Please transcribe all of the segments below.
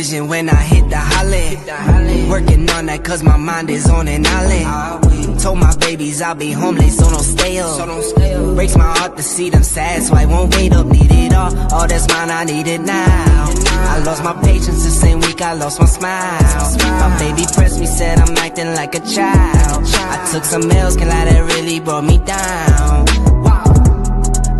vision when I hit the holly. Working on that cause my mind is on an island. Told my babies I'll be homeless, so don't stay up. Breaks my heart to see them sad, so I won't wait up. Need it all that's mine, I need it now. I lost my patience the same week I lost my smile. My baby pressed me, said I'm acting like a child. I took some L's, can lie, that really brought me down.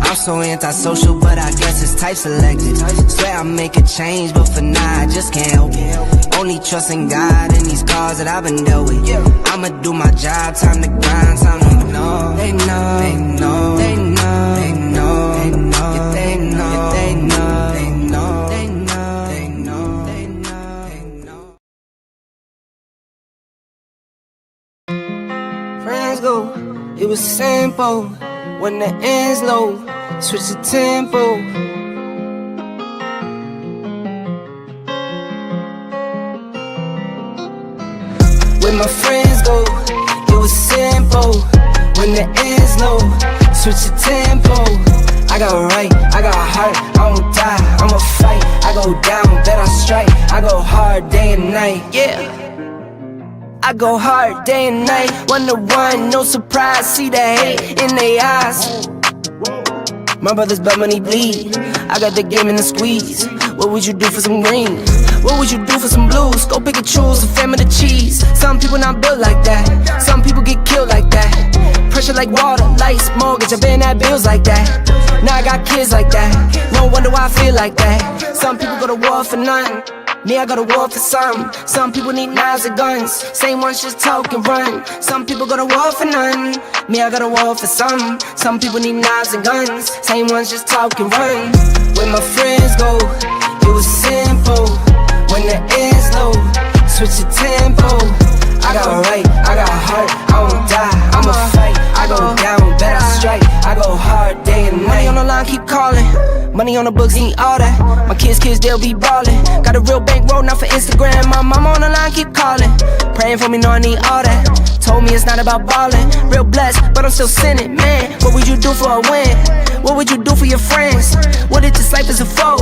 I'm so antisocial, but I guess it's type selective. Swear I'll make a change, but for now I just can't help it. Only trusting God in these scars that I've been dealt with. I'ma do my job, time to grind, time to know. They know, they know, they know, they know, they know, they know, they know, they know, they know, they know, they know, they know. Friends go, it was simple when the end's low. Switch the tempo. When my friends go, it was simple. When the end's low, switch the tempo. I got right, I got heart, I won't die, I'ma fight. I go down, bet I strike. I go hard day and night, yeah. I go hard day and night. 1 to 1, no surprise. See the hate in their eyes. My brothers blood money bleed. I got the game in the squeeze. What would you do for some green? What would you do for some blues? Go pick and choose, a family to cheese. Some people not built like that. Some people get killed like that. Pressure like water, lights, mortgage. I've been at bills like that. Now I got kids like that. No wonder why I feel like that. Some people go to war for nothing. Me, I go to war for some. Some people need knives and guns. Same ones just talk and run. Some people go to war for none. Me, I go to war for some. Some people need knives and guns. Same ones just talk and run. When my friends go, it was simple. When the end's low, switch the tempo. I got right, I got heart, I won't die, I'ma fight. I go down, bet I strike. I go hard day and night. Money on the line, keep calling. Money on the books, ain't all that. My kids, they'll be ballin'. Got a real bankroll, not for Instagram. My mama on the line, keep calling. Praying for me, know I need all that. Told me it's not about ballin'. Real blessed, but I'm still sinning, man. What would you do for a win? What would you do for your friends? What if this life is a foe?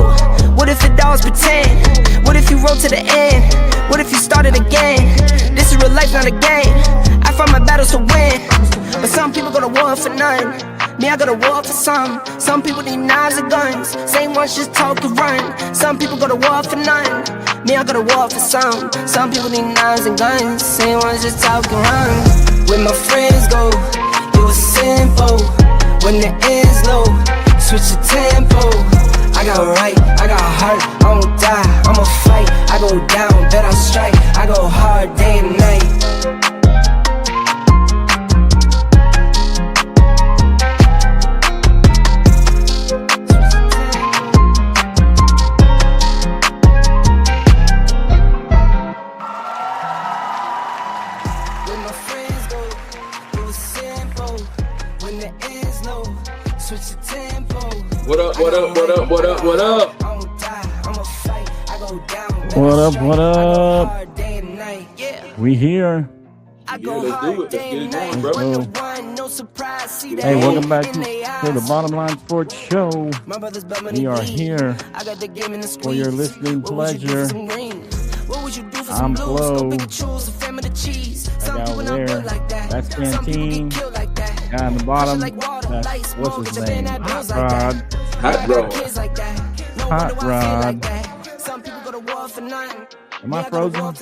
What if it all is pretend? What if you roll to the end? What if you started again? This is real life, not a game. I fight my battles to win. But some people go to war for none. Me, I go to war for some. Some people need knives and guns. Same ones just talk and run. Some people go to war for none. Me, I go to war for some. Some people need knives and guns. Same ones just talk and run. When my friends go, it was simple. When the end's low, switch the tempo. I got right, I got heart, I won't die, I'ma fight. I go down, bet I strike. I go hard day and night. What up, what up, what up, what up, what up? What up, what up? We here. Yeah, let's do it. Let's get it going, bro. Hey, welcome back to the Bottom Line Sports Show. We are here for your listening pleasure. I'm Flo. That guy over there, that's Canteen. Guy on the bottom, that's, what's his name? Hot Rod. Hot Rod. Hot Rod. Am I frozen?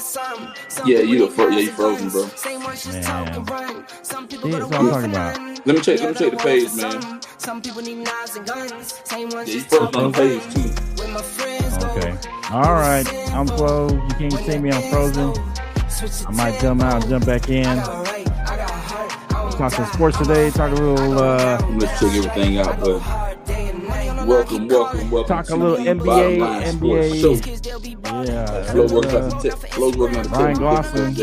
Yeah, you frozen, bro. Man. See, that's what I'm talking about. Let me check the page, man. Yeah, you frozen on the page, too. Okay. All right. I'm Flo. You can't see me. I'm frozen. I might jump out and jump back in. Talk some sports today. Talk a little. Let's check everything out, but welcome. Talk a little NBA. Yeah. Flo's working on the Ryan Gosling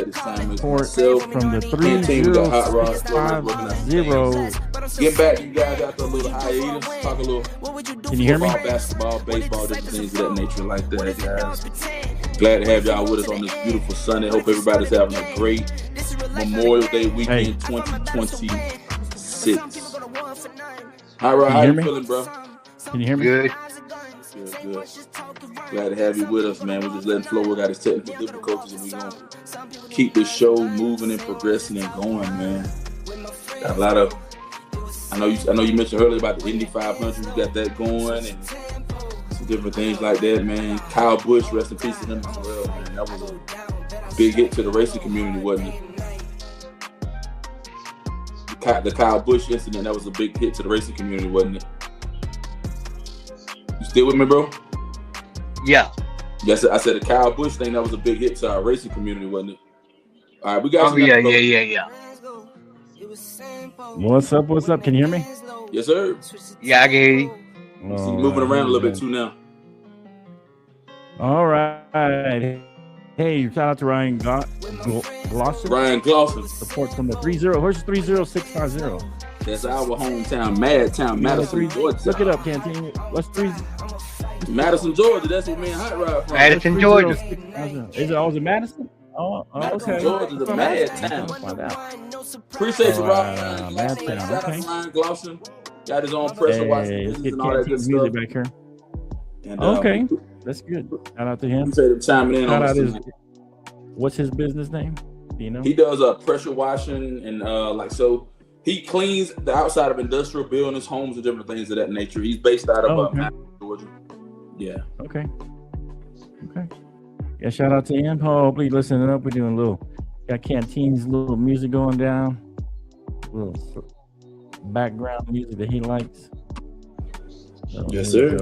report from the 3-0-5-0. Get back, you guys, after a little hiatus. Talk a little. Can you hear me? Basketball, baseball, different things of that nature like that, guys. Glad to have y'all with us on this beautiful Sunday. Hope everybody's having a great Memorial Day weekend 2026. All right, how you feeling, bro? Can you hear me? Good. good. Glad to have you with us, man. We're just letting Flo work out his technical difficulties, and we're gonna keep this show moving and progressing and going, man. Got a lot of. I know you mentioned earlier about the Indy 500. You got that going and some different things like that, man. Kyle Busch, rest in peace to him as well, man. That was a big hit to the racing community, wasn't it? The Kyle Busch incident, that was a big hit to the racing community, wasn't it? You still with me, bro? Yeah. Yes, I said the Kyle Busch thing, that was a big hit to our racing community, wasn't it? All right, we got you. Yeah. What's up? Can you hear me? Yes, sir. Yeah, I can hear you. See you moving around a little bit too now. All right. Hey, shout out to Ryan Glosser. Ryan Glosser. Support from the 30. Where's 30650? That's our hometown, Madtown, Madison, Georgia. Look it up, Canteen. What's 3? Madison, Georgia. That's what me and Hot Rod from. Madison, Georgia. Is it Madison? Madison, okay. Georgia, the Madtown. Appreciate you, Rob. Madtown, okay. Ryan Glosser got his own pressure watching business and all that good stuff. Back here. And, okay, that's good. Shout out to him. Chiming in on what's his business name? Do you know? He does pressure washing and so he cleans the outside of industrial buildings, homes, and different things of that nature. He's based out of Georgia. Yeah. Okay. Yeah, shout out to him. Hopefully listening up. We're doing got Canteen's little music going down. Little background music that he likes. So yes, sir.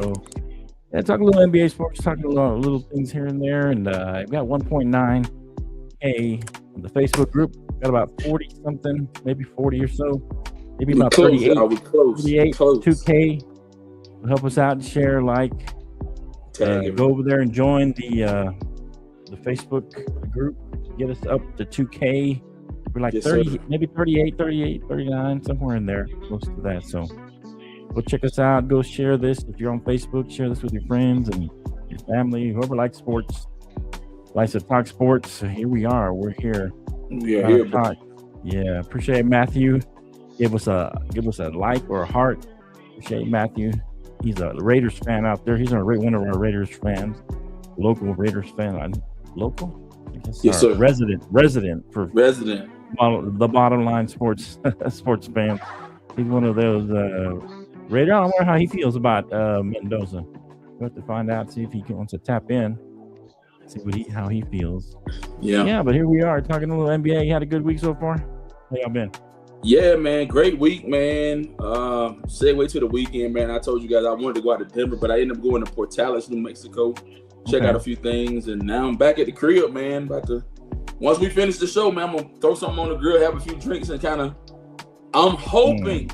Yeah, talk a little NBA sports, talking a little things here and there, and I've got 1.9K on the Facebook group. Got about 40 something, maybe 40 or so, maybe about 38. 2K. Help us out and share, go over there and join the Facebook group. Get us up to 2K. We're like 30, sir. Maybe 38, 39, somewhere in there, close to that. So go check us out. Go share this. If you're on Facebook, share this with your friends and your family, whoever likes sports, likes to talk sports. So here we are. We're here. We are here. Talk. Yeah, appreciate Matthew. Give us a like or a heart. Appreciate Matthew. He's a Raiders fan out there. He's one of our Raiders fans. Local Raiders fan. Local? Yes, sir. Resident. The bottom line sports fan. He's one of those Raider. I wonder how he feels about Mendoza. We'll have to find out, see if he wants to tap in, see how he feels. Yeah, but here we are talking a little NBA. You had a good week so far? How y'all been? Yeah, man, great week, man. Segue to the weekend, man. I told you guys I wanted to go out to Denver, but I ended up going to Portales, New Mexico. Check out a few things, and now I'm back at the crib, man. Once we finish the show, man, I'm gonna throw something on the grill, have a few drinks, and I'm hoping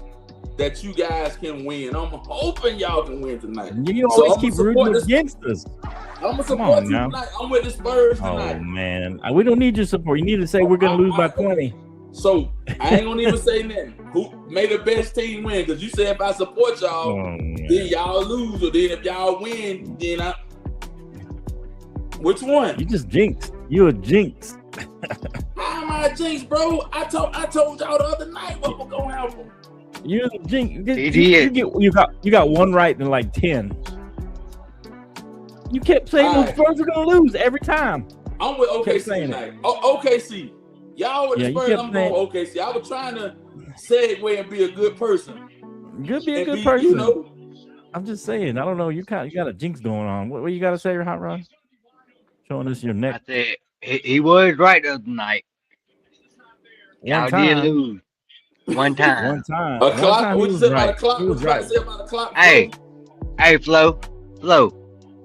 that you guys can win. I'm hoping y'all can win tonight. You always keep rooting against us. I'm gonna support you tonight. I'm with the Spurs tonight. Oh man, we don't need your support. You need to say we're gonna lose by 20. So I ain't gonna even say nothing. Who made the best team win? Because you said if I support y'all, then y'all lose, or then if y'all win, then which one? You just jinxed. You a jinx. How am I a jinx, bro? I told y'all the other night what was gonna happen. You're the jinx. You got one right in like 10. You kept saying the Spurs were gonna lose every time. I'm with OKC tonight. OKC. Y'all with the Spurs, I'm going OKC. I was trying to segue and be a good person. Be a good person. You know, I'm just saying. I don't know. You got a jinx going on. What you got to say, Hot Rod? Showing us your neck. I said he was right the other night. Y'all did lose. One time. A clock? What you said about a clock? What you trying to say about a clock? Hey, Flo.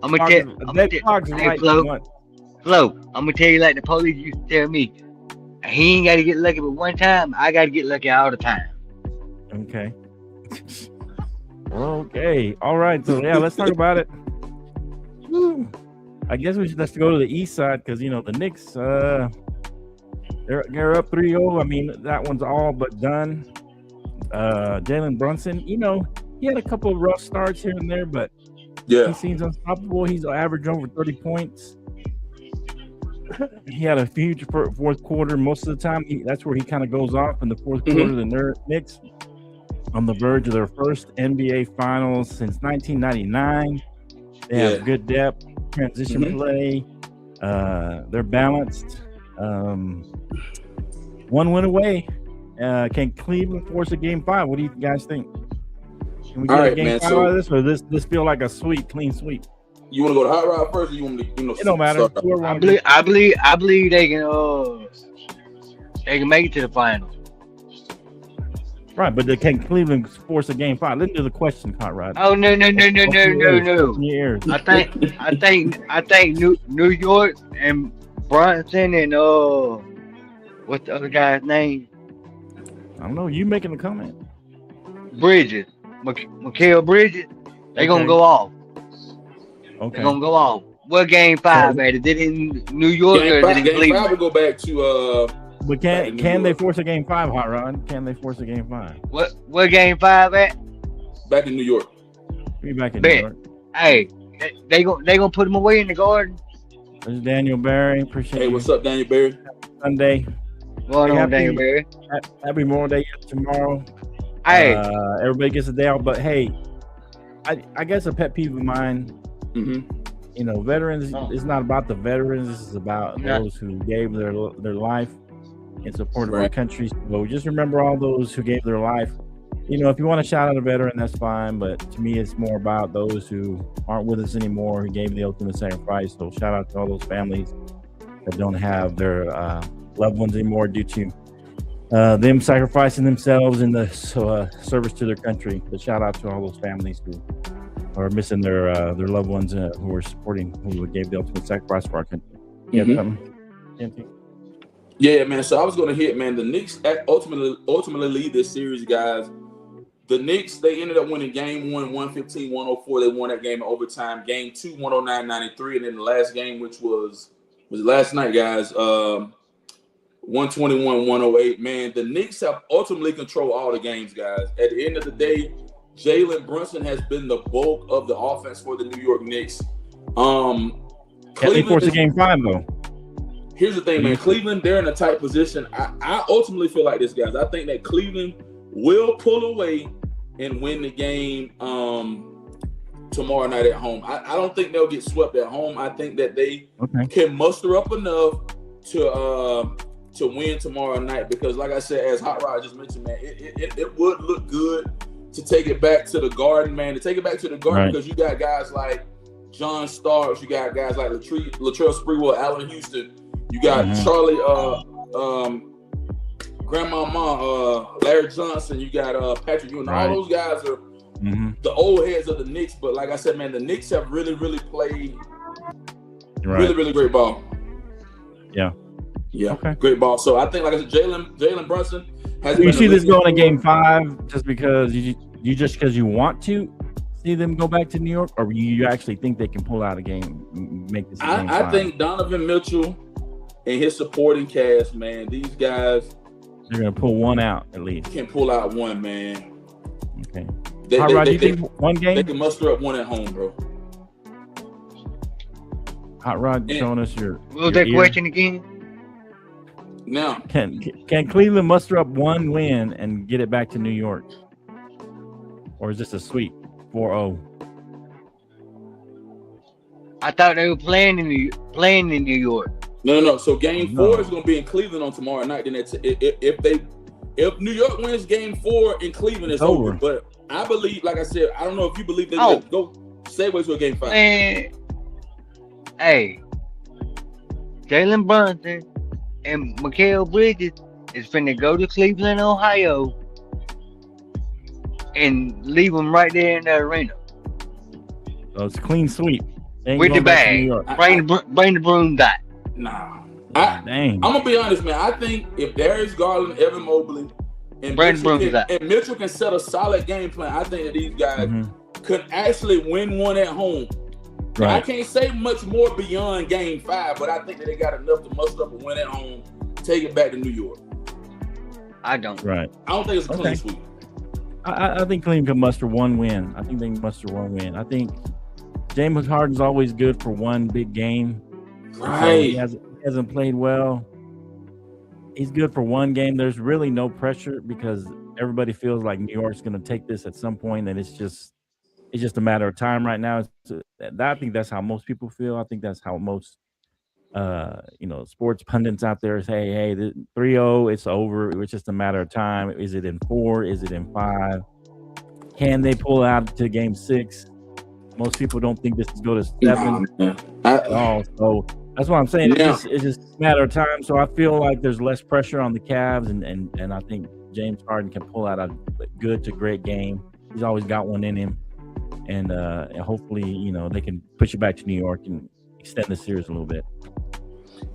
I'm gonna tell you like the police used to tell me. He ain't got to get lucky but one time. I got to get lucky all the time. Okay. Okay. All right. So let's talk about it. I guess we should just go to the east side because the Knicks they're up 3-0. I mean, that one's all but done. Jalen Brunson, he had a couple of rough starts here and there, but he seems unstoppable. He's averaged over 30 points. He had a huge fourth quarter. Most of the time, that's where he kind of goes off in the fourth quarter. The Knicks on the verge of their first NBA Finals since 1999. They have good depth, transition play. They're balanced. One win away. Can Cleveland force a game 5? What do you guys think? Can we get a game 5 out of this, or this feel like a clean sweep? You want to go to Hot Rod first, or you want to, it don't matter. I believe they can make it to the finals. Right, but can Cleveland force a game 5? Listen to the question, Hot Rod. Oh no! I think New York and Bronson and what's the other guy's name? I don't know. You making a comment? Bridges, Mikal Bridges. They gonna go off. Okay. They're gonna go off. What game 5, man? Is it in New York or is it in Cleveland? Game 5 will go back to But can they force a game 5, Hot Rod? Can they force a game 5? What game 5 at? Back in New York. Be back in New York. Hey, they gonna put him away in the Garden. There's Daniel Barry. Appreciate you. Hey, what's up, Daniel Barry? Sunday. Going on, Daniel Barry. Happy Memorial Day tomorrow. Hey, everybody gets a day off, but hey, I guess a pet peeve of mine. You know, veterans. It's not about the veterans. This is about those who gave their life in support of our country. So just remember all those who gave their life. You know, if you want to shout out a veteran, that's fine. But to me, it's more about those who aren't with us anymore, who gave the ultimate sacrifice. So shout out to all those families that don't have their loved ones anymore due to them sacrificing themselves in the service to their country. But shout out to all those families who are missing their loved ones who are supporting, who gave the ultimate sacrifice for our country. Yeah, man. So I was going to hit, man. The Knicks ultimately lead this series, guys. The Knicks, they ended up winning game 1, 115-104. They won that game in overtime. Game 2, 109-93. And then the last game, which was last night, guys, 121-108. Man, the Knicks have ultimately controlled all the games, guys. At the end of the day, Jalen Brunson has been the bulk of the offense for the New York Knicks. Can they force a game 5, though? Here's the thing, man. Cleveland, they're in a tight position. I ultimately feel like this, guys. I think that Cleveland will pull away and win the game tomorrow night at home. I don't think they'll get swept at home. I think that they can muster up enough to win tomorrow night because, like I said, as Hot Rod just mentioned, man, it would look good to take it back to the Garden, man. To take it back to the Garden because you got guys like John Starks, you got guys like Latrell Sprewell, Allen Houston, you got Charlie, Grandmama, Larry Johnson, you got Patrick Ewing. All those guys are the old heads of the Knicks. But like I said, man, the Knicks have really, really played really, really great ball. Yeah, great ball. So I think, like I said, Jalen Brunson has. You see this going to game 5 just because you want to see them go back to New York, or you actually think they can pull out a game, make this? I think Donovan Mitchell and his supporting cast, man, these guys, they're gonna pull one out at least. Can pull out one, man. Okay. Hot Rod, you think one game? They can muster up one at home, bro. Hot Rod showing us your. What was that question again? Now, can Cleveland muster up one win and get it back to New York, or is this a sweep 4-0? I thought they were playing in New York. No. So game 4 is going to be in Cleveland on tomorrow night. Then if New York wins game 4 in Cleveland, it's over. But I believe, like I said, I don't know if you believe they're going to go segue to a game 5. Man, hey, Jalen Brunson and Mikal Bridges is finna go to Cleveland, Ohio, and leave them right there in the arena. So it's a clean sweep. With the bag. Bring the broom back. Nah. I'm going to be honest, man. I think if Darius Garland, Evan Mobley, and Mitchell can set a solid game plan, I think that these guys could actually win one at home. Right. I can't say much more beyond game 5, but I think that they got enough to muster up a win at home, take it back to New York. I don't. Right. I don't think it's a clean sweep. I think Cleveland can muster one win. I think they can muster one win. I think James Harden's always good for one big game. Right. He hasn't played well. He's good for one game. There's really no pressure because everybody feels like New York's going to take this at some point, and it's just It's just a matter of time right now. I think that's how most people feel. I think that's how most sports pundits out there say, hey, 3-0, it's over. It's just a matter of time. Is it in 4? Is it in 5? Can they pull out to game 6? Most people don't think this is go to 7 at all. So that's what I'm saying. It's just a matter of time. So I feel like there's less pressure on the Cavs, and I think James Harden can pull out a good to great game. He's always got one in him. And hopefully, they can push it back to New York and extend the series a little bit.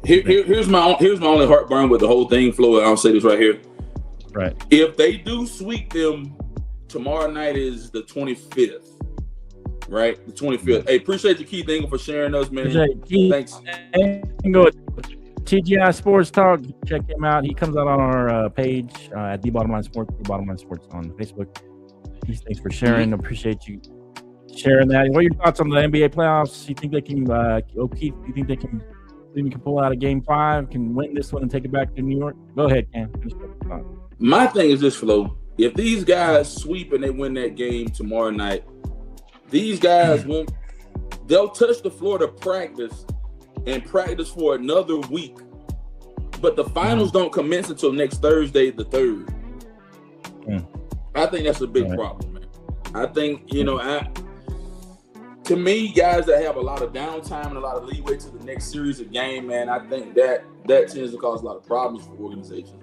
Here's my only heartburn with the whole thing, Flo. I'll say this right here. Right. If they do sweep them, tomorrow night is the 25th. Right? The 25th. Hey, appreciate you, Keith Engel, for sharing us, man. Thanks. And go TGI Sports Talk. Check him out. He comes out on our page at The Bottom Line Sports, The Bottom Line Sports on Facebook. Keith, thanks for sharing. Appreciate you sharing that. What are your thoughts on the NBA playoffs? You think they can, Keith, you think they can pull out a game 5, can win this one and take it back to New York? Go ahead, Cam. My thing is this, Flo. If these guys sweep and they win that game tomorrow night, these guys they'll touch the floor to practice and practice for another week. But the finals don't commence until next Thursday, the 3rd. I think that's a big problem, man. I think, to me, guys that have a lot of downtime and a lot of leeway to the next series of game, man, I think that tends to cause a lot of problems for organizations.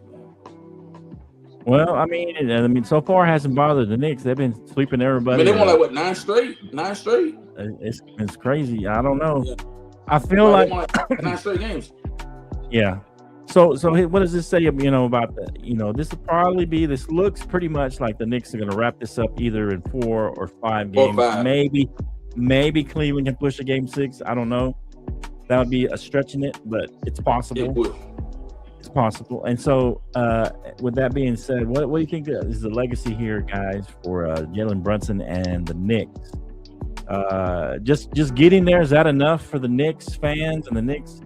Well, I mean, so far it hasn't bothered the Knicks. They've been sweeping everybody. They won 9 straight? 9 straight? It's crazy. I don't know. Yeah. I feel like 9 straight games. Yeah. So what does this say? About that? This looks pretty much like the Knicks are going to wrap this up either in 4 or 5 games. 5. Maybe Cleveland can push a game 6. I don't know. That would be a stretching it, but it's possible. It would. It's possible. And so, with that being said, what do you think is the legacy here, guys, for Jalen Brunson and the Knicks? Just getting there, is that enough for the Knicks fans and the Knicks?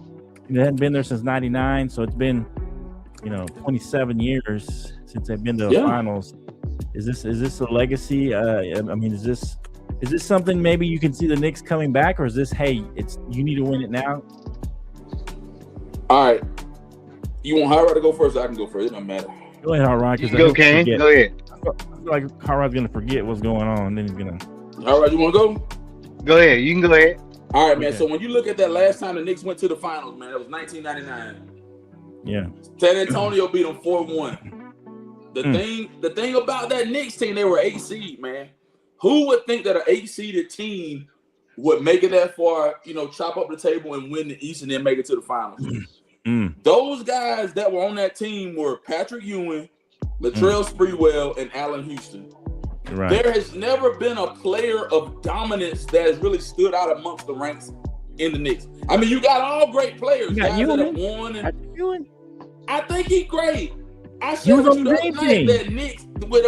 They hadn't been there since '99, so it's been 27 years since they've been to the finals. Is this a legacy? Is this something maybe you can see the Knicks coming back, or is this, hey, you need to win it now? All right. You want Hot Rod to go first? I can go first. It doesn't matter. Go ahead, Hot Rod. Go, Ken. Go ahead. I feel like Hot Rod's going to forget what's going on, and then he's going to... All right, you want to go? Go ahead. You can go ahead. All right, man. Okay. So when you look at that last time the Knicks went to the finals, man, that was 1999. Yeah. San Antonio beat them 4-1. The thing about that Knicks team, they were 8 seed, man. Who would think that an 8-seeded team would make it that far, chop up the table and win the East and then make it to the finals? Those guys that were on that team were Patrick Ewing, Latrell Sprewell, and Allen Houston. Right. There has never been a player of dominance that has really stood out amongst the ranks in the Knicks. I mean, you got all great players, guys that have won. And I think he's great. I said to you the other night that Knicks with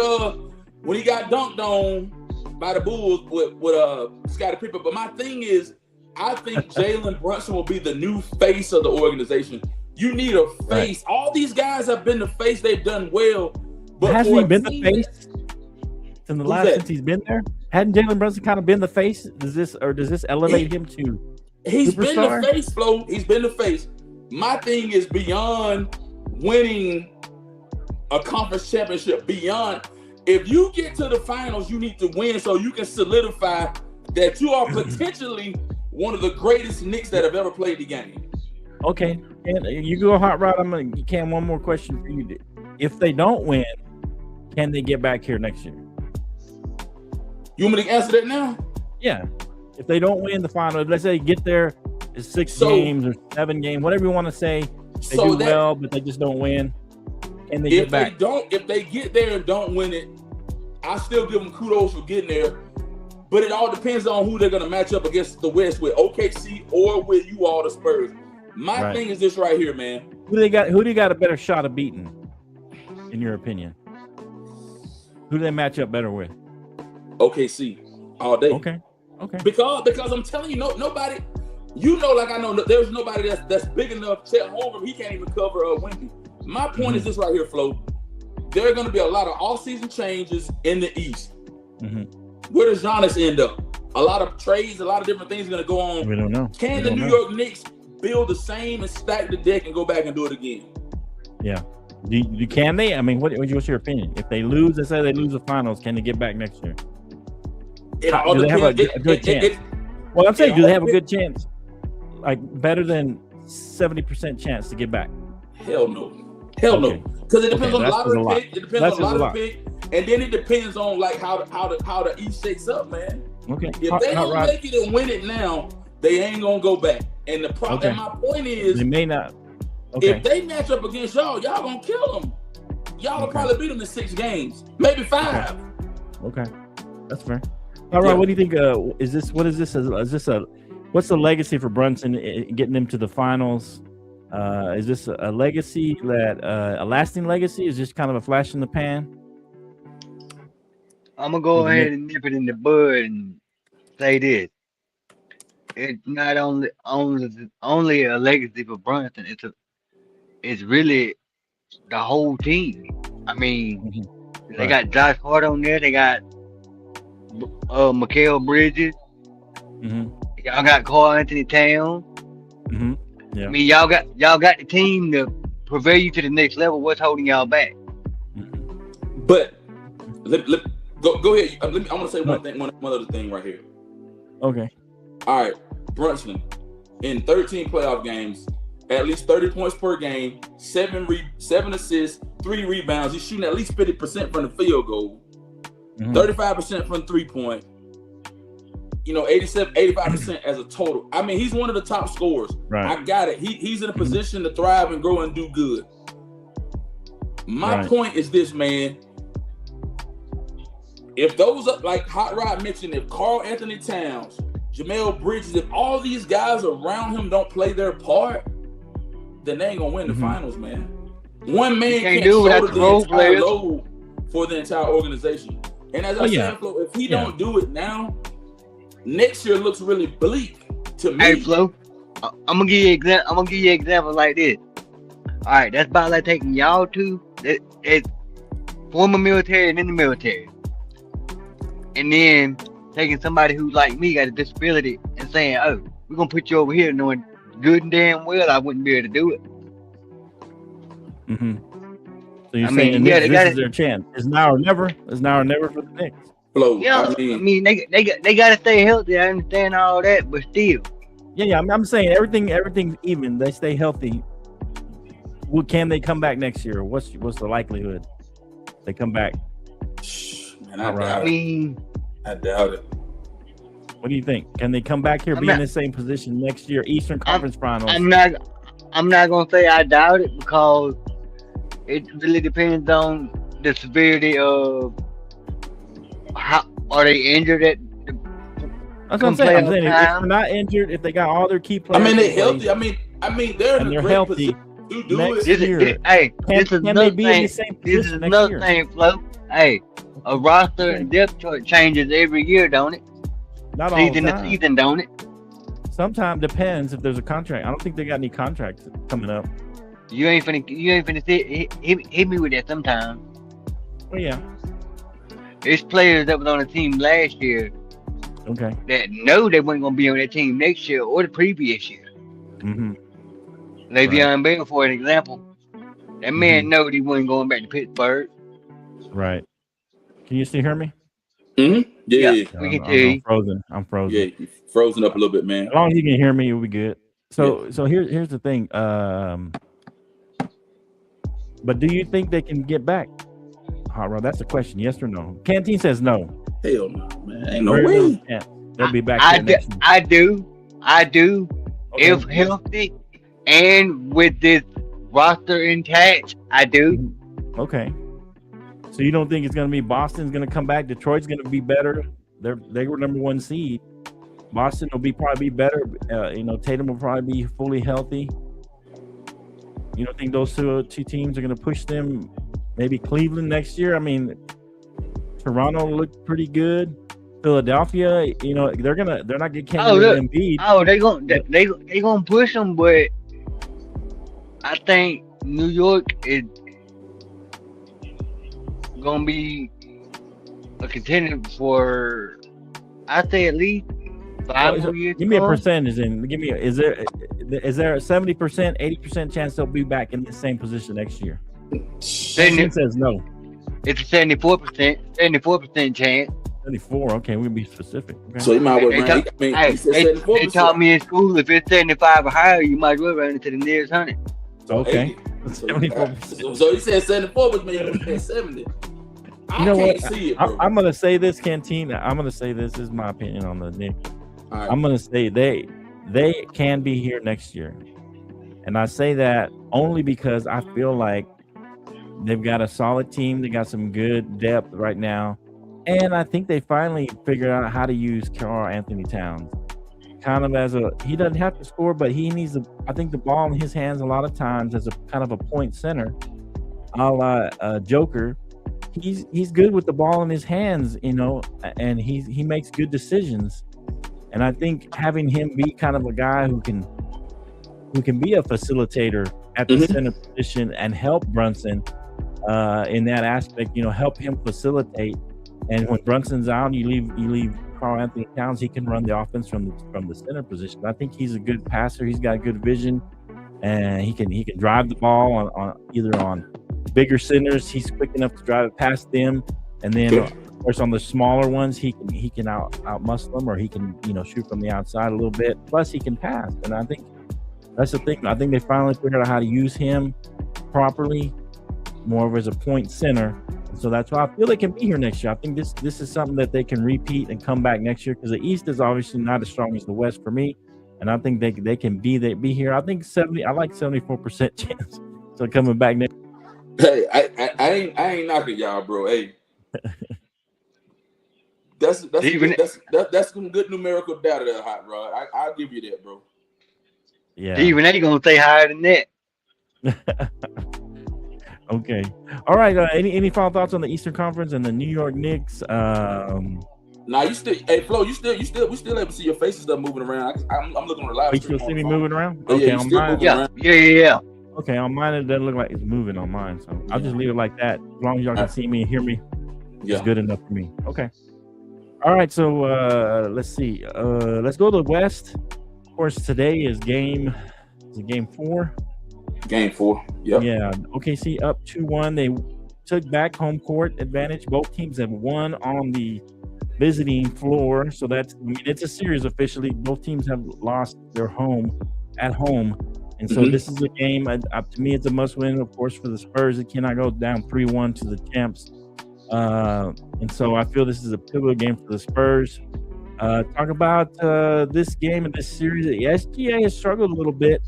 when he got dunked on by the Bulls with Scottie Pippen. But my thing is, I think Jalen Brunson will be the new face of the organization. You need a face. Right. All these guys have been the face. They've done well. But hasn't he been the face in the last since he's been there? Hadn't Jalen Brunson kind of been the face? Does this elevate him to He's superstar? Been the face, Flo. He's been the face. My thing is beyond winning a conference championship. Beyond, if you get to the finals, you need to win so you can solidify that you are potentially one of the greatest Knicks that have ever played the game. Okay. And you go, Hot Rod. Cam, one more question for you. If they don't win, can they get back here next year? You want me to answer that now? Yeah. If they don't win the final, let's say get there, it's 6 games or 7 games, whatever you want to say. They do well, but they just don't win. Can they get back? If they get there and don't win it, I still give them kudos for getting there. But it all depends on who they're going to match up against the West with, OKC or with you all, the Spurs. My thing is this right here, man. Who do they got a better shot of beating, in your opinion? Who do they match up better with? OKC all day. Okay. Because I'm telling you, nobody, like I know, there's nobody that's big enough. Chet Holmgren, he can't even cover Wemby. My point is this right here, Flo. There are going to be a lot of off-season changes in the East. where does Giannis end up? A lot of trades, a lot of different things are going to go on. We don't know. Can the New York Knicks build the same and stack the deck and go back and do it again? Yeah. Can they? I mean, what's your opinion? If they lose, let's say they lose the finals, can they get back next year? It all do they have a good chance? Well, I'm saying, do they have a good chance? Like better than 70% chance to get back? Hell no. No. Because it depends on the lottery pick. It depends on the lottery pick. And then it depends on like how the East shakes up, man. Okay. If they don't make it and win it now, they ain't gonna go back. And the problem. And my point is, they may not. Okay. If they match up against y'all gonna kill them. Y'all will probably beat them in 6 games, maybe 5. Okay. That's fair. All right. What do you think? Is this? What is this? Is this a? What's the legacy for Brunson getting them to the finals? Is this a legacy that a lasting legacy? Is just kind of a flash in the pan? I'm gonna go ahead and nip it in the bud and say this: it's not only a legacy for Brunson. It's really the whole team. I mean, they got Josh Hart on there. They got Mikal Bridges. Y'all got Carl Anthony Towns. Yeah. I mean, y'all got the team to propel you to the next level. What's holding y'all back? But go ahead. I want to say one other thing right here. Okay. All right, Brunson in 13 playoff games, at least 30 points per game, 7 assists, 3 rebounds. He's shooting at least 50% from the field goal, 35% from 3-point. 85% as a total. I mean, he's one of the top scorers. Right. I got it. He's in a position to thrive and grow and do good. My point is this, man. If those are, like Hot Rod mentioned, if Carl Anthony Towns, Jamel Bridges, if all these guys around him don't play their part, then they ain't gonna win the finals, man. One man can't shoulder the entire load for the entire organization. And as I said, Flo, if he don't do it now, next year looks really bleak to me. Hey, Flo, I'm gonna give you an example like this. All right, that's about like taking y'all two, it's former military and in the military, and then taking somebody who like me got a disability and saying, "Oh, we're gonna put you over here," knowing good and damn well I wouldn't be able to do it. So you're saying this is their chance? It's now or never. It's now or never for the Knicks. Flo, yeah, I mean they gotta stay healthy. I understand all that, but still. Yeah. I'm saying everything's even. They stay healthy. Can they come back next year? What's the likelihood they come back? Man, I doubt it. What do you think? Can they come back here, in the same position next year? Eastern Conference Finals. I'm not gonna say I doubt it because it really depends on the severity of how are they injured at. That's what I'm saying. If they're not injured, if they got all their key players, I mean they're healthy. I mean they're in a great healthy. Position to do next it. Year. This is another thing, Flo. Hey, a roster and depth chart changes every year, don't it? Not all season the to season, don't it? Sometimes depends if there's a contract. I don't think they got any contracts coming up. You ain't finna hit me with that sometime. Well, yeah. There's players that was on the team last year. Okay. That know they weren't gonna be on that team next year or the previous year. Le'Veon Bell, for an example, that man know he wasn't going back to Pittsburgh. Right. Can you still hear me? Yeah. We can hear you. I'm frozen. Yeah, you're frozen up a little bit, man. As long as you can hear me, it'll be good. So here's the thing. But do you think they can get back? Hot Rod, that's the question. Yes or no? Canteen says no. Hell no, man. Ain't no way. They'll be back. I do. Okay. If healthy and with this roster intact, I do. Okay. So you don't think it's going to be Boston's going to come back? Detroit's going to be better. They were number 1 seed. Boston will probably be better. Tatum will probably be fully healthy. You don't think those two teams are going to push them? Maybe Cleveland next year. I mean, Toronto looked pretty good. Philadelphia, they're not getting Embiid. They gonna push them, but I think New York is gonna be a contender for I say at least 5 more years. Give me a percentage, and give me. Is there a 70%, 80% chance they'll be back in the same position next year? It says no. It's a 74% chance. 74. Okay, we'll be specific. Okay. So he might well They taught me in school if it's 75 or higher, you might as well run into the nearest 100. Okay. 74%. So he said 74, but maybe he said 70. You know what? I'm gonna say this, Canteen. I'm gonna say this is my opinion on the Knicks. Right. I'm gonna say they can be here next year, and I say that only because I feel like they've got a solid team. They got some good depth right now, and I think they finally figured out how to use Karl Anthony Towns. Kind of he doesn't have to score, but he needs I think the ball in his hands a lot of times as a kind of a point center, a la Joker. He's good with the ball in his hands, and he makes good decisions. And I think having him be kind of a guy who can be a facilitator at the center position and help Brunson in that aspect, help him facilitate. And when Brunson's out, you leave Karl Anthony Towns. He can run the offense from the center position. I think he's a good passer. He's got good vision, and he can drive the ball on bigger centers. He's quick enough to drive it past them, and then of course on the smaller ones he can out muscle them, or he can shoot from the outside a little bit. Plus he can pass, and I think that's the thing. I think they finally figured out how to use him properly, more of as a point center. And so that's why I feel they can be here next year. I think this is something that they can repeat and come back next year, because the East is obviously not as strong as the West for me, and I think they can be here. I think 74% chance so coming back next. Hey, I ain't knocking y'all, bro. Hey, that's some good numerical data there, Hot Rod. I'll give you that, bro. Yeah. Even they gonna stay higher than that. Okay. All right. Any final thoughts on the Eastern Conference and the New York Knicks? Nah, you still, hey Flo, we still able to see your faces stuff moving around. I'm looking on the live. You still see me moving around? Okay, on mine. Yeah. Okay, on mine it doesn't look like it's moving on mine, so I'll just leave it like that. As long as y'all can see me and hear me, it's good enough for me. Okay. All right, so let's see. Let's go to the West. Of course, today is game 4. Game 4. Yep. Yeah. OKC up 2-1. They took back home court advantage. Both teams have won on the visiting floor, so it's a series officially. Both teams have lost their home at home. And so this is a game, to me, it's a must-win, of course, for the Spurs. It cannot go down 3-1 to the champs. And so I feel this is a pivotal game for the Spurs. Talk about this game and this series. The SGA has struggled a little bit.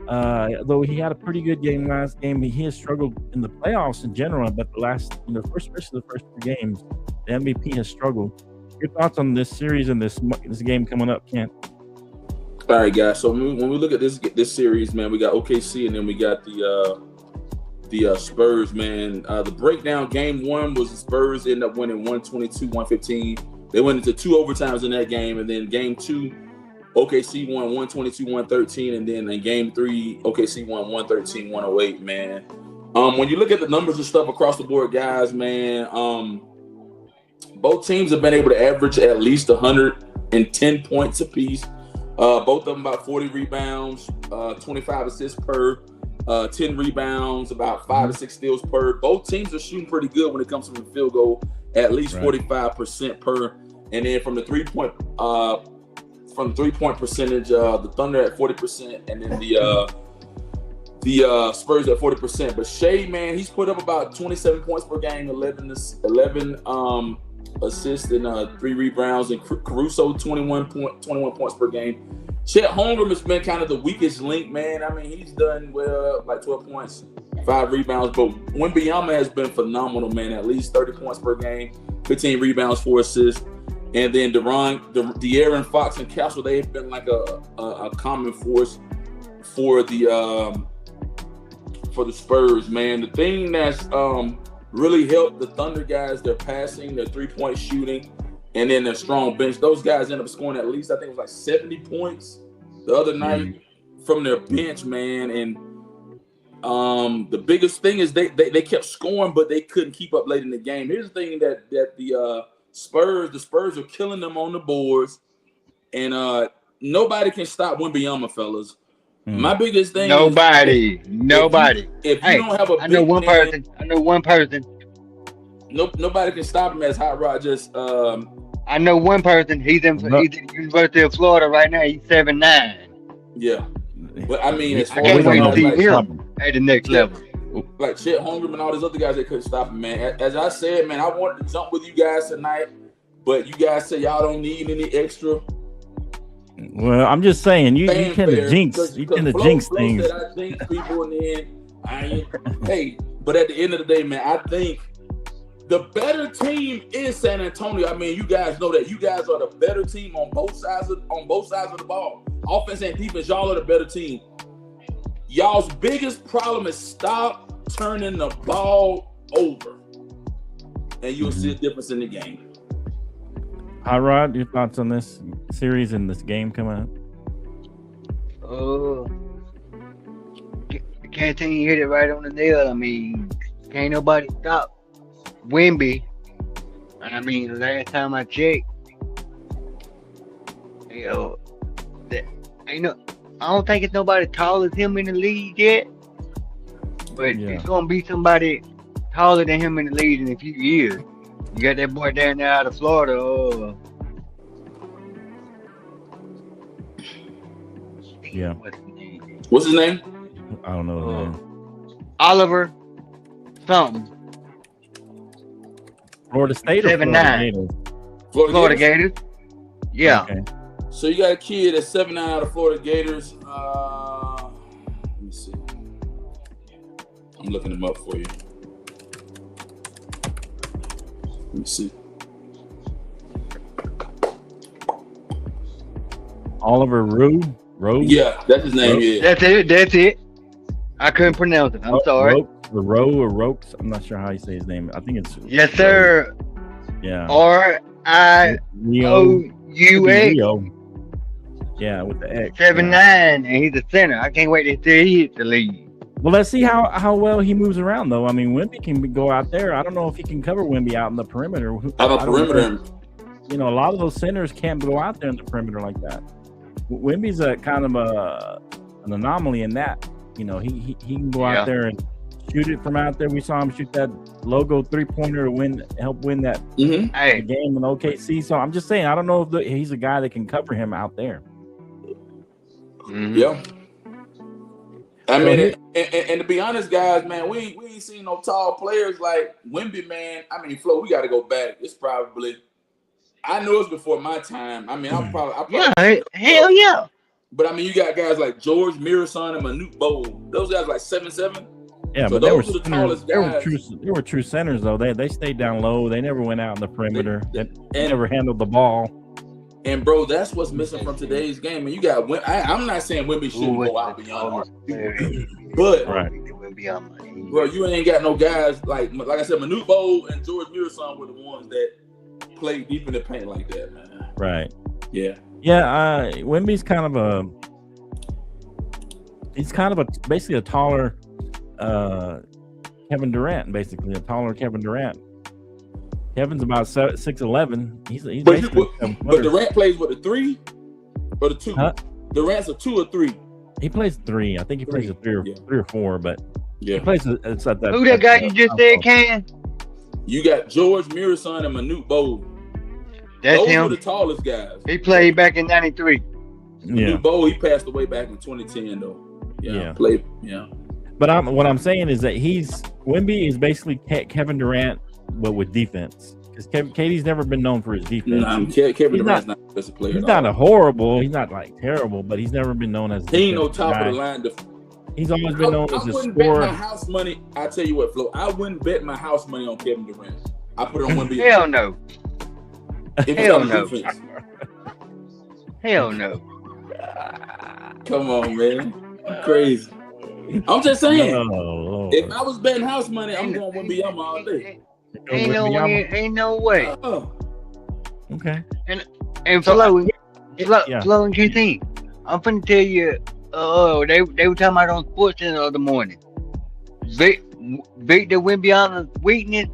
Though he had a pretty good game last game, he has struggled in the playoffs in general, but especially the first 2 games, the MVP has struggled. Your thoughts on this series and this game coming up, Kent? All right, guys. So when we look at this series, man, we got OKC and then we got the Spurs, man. The breakdown, game 1 was the Spurs ended up winning 122-115. They went into 2 overtimes in that game, and then game 2, OKC won 122-113, and then in game 3, OKC won 113-108, man. When you look at the numbers and stuff across the board, guys, man, both teams have been able to average at least 110 points apiece. Both of them about 40 rebounds, 25 assists per, 10 rebounds, about 5 to 6 steals per. Both teams are shooting pretty good when it comes to the field goal, at least 45% per. And then from the 3-point percentage, the Thunder at 40%, and then the Spurs at 40%. But Shea, man, he's put up about 27 points per game, 11 assists and 3 rebounds, and Caruso 21 points per game. Chet Holmgren has been kind of the weakest link, man. I mean, he's done well, like 12 points, 5 rebounds. But Wembanyama has been phenomenal, man. At least 30 points per game, 15 rebounds, 4 assists. And then De'Aaron Fox and Castle, they've been like a common force for the Spurs, man. The thing that's really helped the Thunder guys, their passing, their 3-point shooting, and then their strong bench. Those guys end up scoring at least, I think it was like 70 points the other night from their bench, man. And the biggest thing is they kept scoring, but they couldn't keep up late in the game. Here's the thing that the The Spurs are killing them on the boards, and nobody can stop Wembanyama, fellas. My biggest thing nobody. If you don't have a I know one person. Nobody can stop him as Hot Rod just I know one person. He's at the University of Florida right now. He's 7'9". Yeah. But I mean, as I far can't wait to as see like, him at the next level. Like Chet Holmgren and all these other guys that couldn't stop him, man. As I said, man, I wanted to jump with you guys tonight, but you guys say y'all don't need any extra. Well, I'm just saying, you tend to jinx. You tend to jinx things. I jinx people in the end. Hey, but at the end of the day, man, I think the better team is San Antonio. I mean, you guys know that. You guys are the better team on both sides of the ball. Offense and defense, y'all are the better team. Y'all's biggest problem is stop turning the ball over, and you'll see a difference in the game. Hot Rod, your thoughts on this series and this game coming up? Canteen hit it right on the nail. I mean, can't nobody stop Wemby. I mean, last time I checked, I don't think it's nobody tall as him in the league yet. But it's gonna be somebody taller than him in the league in a few years. You got that boy down there out of Florida. Yeah. What's his name? I don't know his name. Oliver something. Florida State or 7'9". Florida Gators. Yeah. Okay. So you got a kid that's 7'9" out of Florida Gators. Let me see. I'm looking him up for you. Let me see. Oliver Rowe? Yeah, that's his name. Yeah. That's it. I couldn't pronounce it. I'm sorry. Rowe or Rokes? I'm not sure how you say his name. I think it's yes, sir. Yeah. RIOUX. Yeah, with the X. 7'9", and he's a center. I can't wait to he hit the league. Well, let's see how well he moves around, though. I mean, Wemby can go out there. I don't know if he can cover Wemby out in the perimeter. You know, a lot of those centers can't go out there in the perimeter like that. Wemby's a kind of an anomaly in that. You know, he can go out there and shoot it from out there. We saw him shoot that logo 3-pointer to help win that game in OKC. So I'm just saying, I don't know if he's a guy that can cover him out there. Mm-hmm. Yeah. I mean, and to be honest, guys, man, we ain't seen no tall players like Wemby, man. I mean, Flo, we got to go back. It's probably, I know it's before my time. I mean, I'm probably hell yeah. But I mean, you got guys like George Mirasan and Manute Bol. Those guys like 7'7". Yeah, so but those were the tallest guys. They were true centers, though. They stayed down low. They never went out in the perimeter. They never handled the ball. And bro, that's what's missing from today's game. And you got, I'm not saying Wemby shouldn't go out beyond, but bro, you ain't got no guys like I said, Manute Bol and George Mirasan were the ones that played deep in the paint like that, man. Right. Yeah. Yeah. Wemby's basically a taller Kevin Durant, basically a taller Kevin Durant. Kevin's about 6'11". He's but Durant plays with a 3 or the 2. Huh? Durant's a 2 or 3. He plays 3. I think he plays a 3 or 4, but he plays. It's at that. Who that guy you just said, Ken? You got George Mirasan and Manute Bol. Those were the tallest guys. He played back in '93. Manute Bol, he passed away back in 2010, though. Played. Yeah. But what I'm saying is that Wemby is basically Kevin Durant, but with defense. Because KD's never been known for his defense. Kevin Durant's not the best player. He's not he's not like terrible, but he's never been known as. He ain't no top of the line. He's always been known as a scorer. Bet my house money. I tell you what, Flo, I wouldn't bet my house money on Kevin Durant. I put it on Wemby. Hell no. Hell no. Hell no. Come on, man. Crazy. I'm just saying. If I was betting house money, I'm going Wemby all day. Ain't no way. Okay. And Flo and Canteen, I'm finna tell you. They were talking about on Sports Center the other morning. Victor Wembanyama's weakness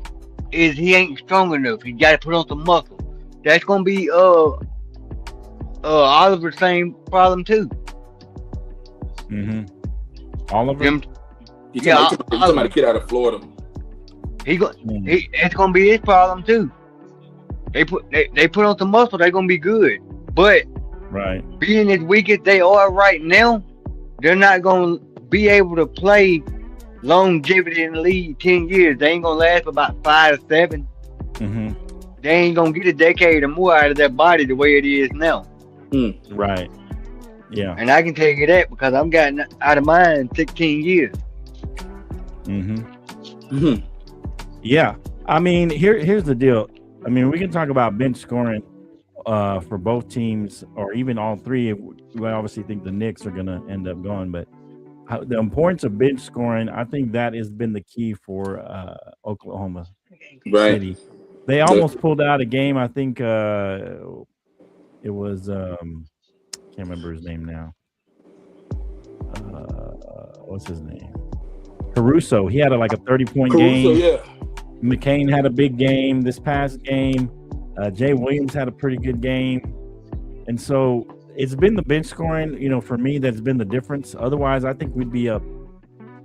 is he ain't strong enough. He got to put on some muscle. That's gonna be Oliver's same problem too. Mm-hmm. Oliver. Them, You yeah, talking about a kid out of Florida. It's gonna be his problem too. They put on some muscle. They're gonna be good, but right, being as weak as they are right now, they're not gonna be able to play longevity in the league 10 years. They ain't gonna last for about 5 to 7. Mm-hmm. They ain't gonna get a decade or more out of their body the way it is now. Right. Yeah. And I can tell you that because I've gotten out of mine 16 years. Mm-hmm. Yeah. I mean, here's the deal. I mean, we can talk about bench scoring for both teams, or even all three. We obviously think the Knicks are going to end up going, but the importance of bench scoring, I think that has been the key for Oklahoma City. They almost pulled out a game. I think it was can't remember his name now. What's his name? Caruso. He had like a 30-point game. Yeah. McCain had a big game this past game. Jay Williams had a pretty good game. And so it's been the bench scoring, for me, that's been the difference. Otherwise, I think we'd be up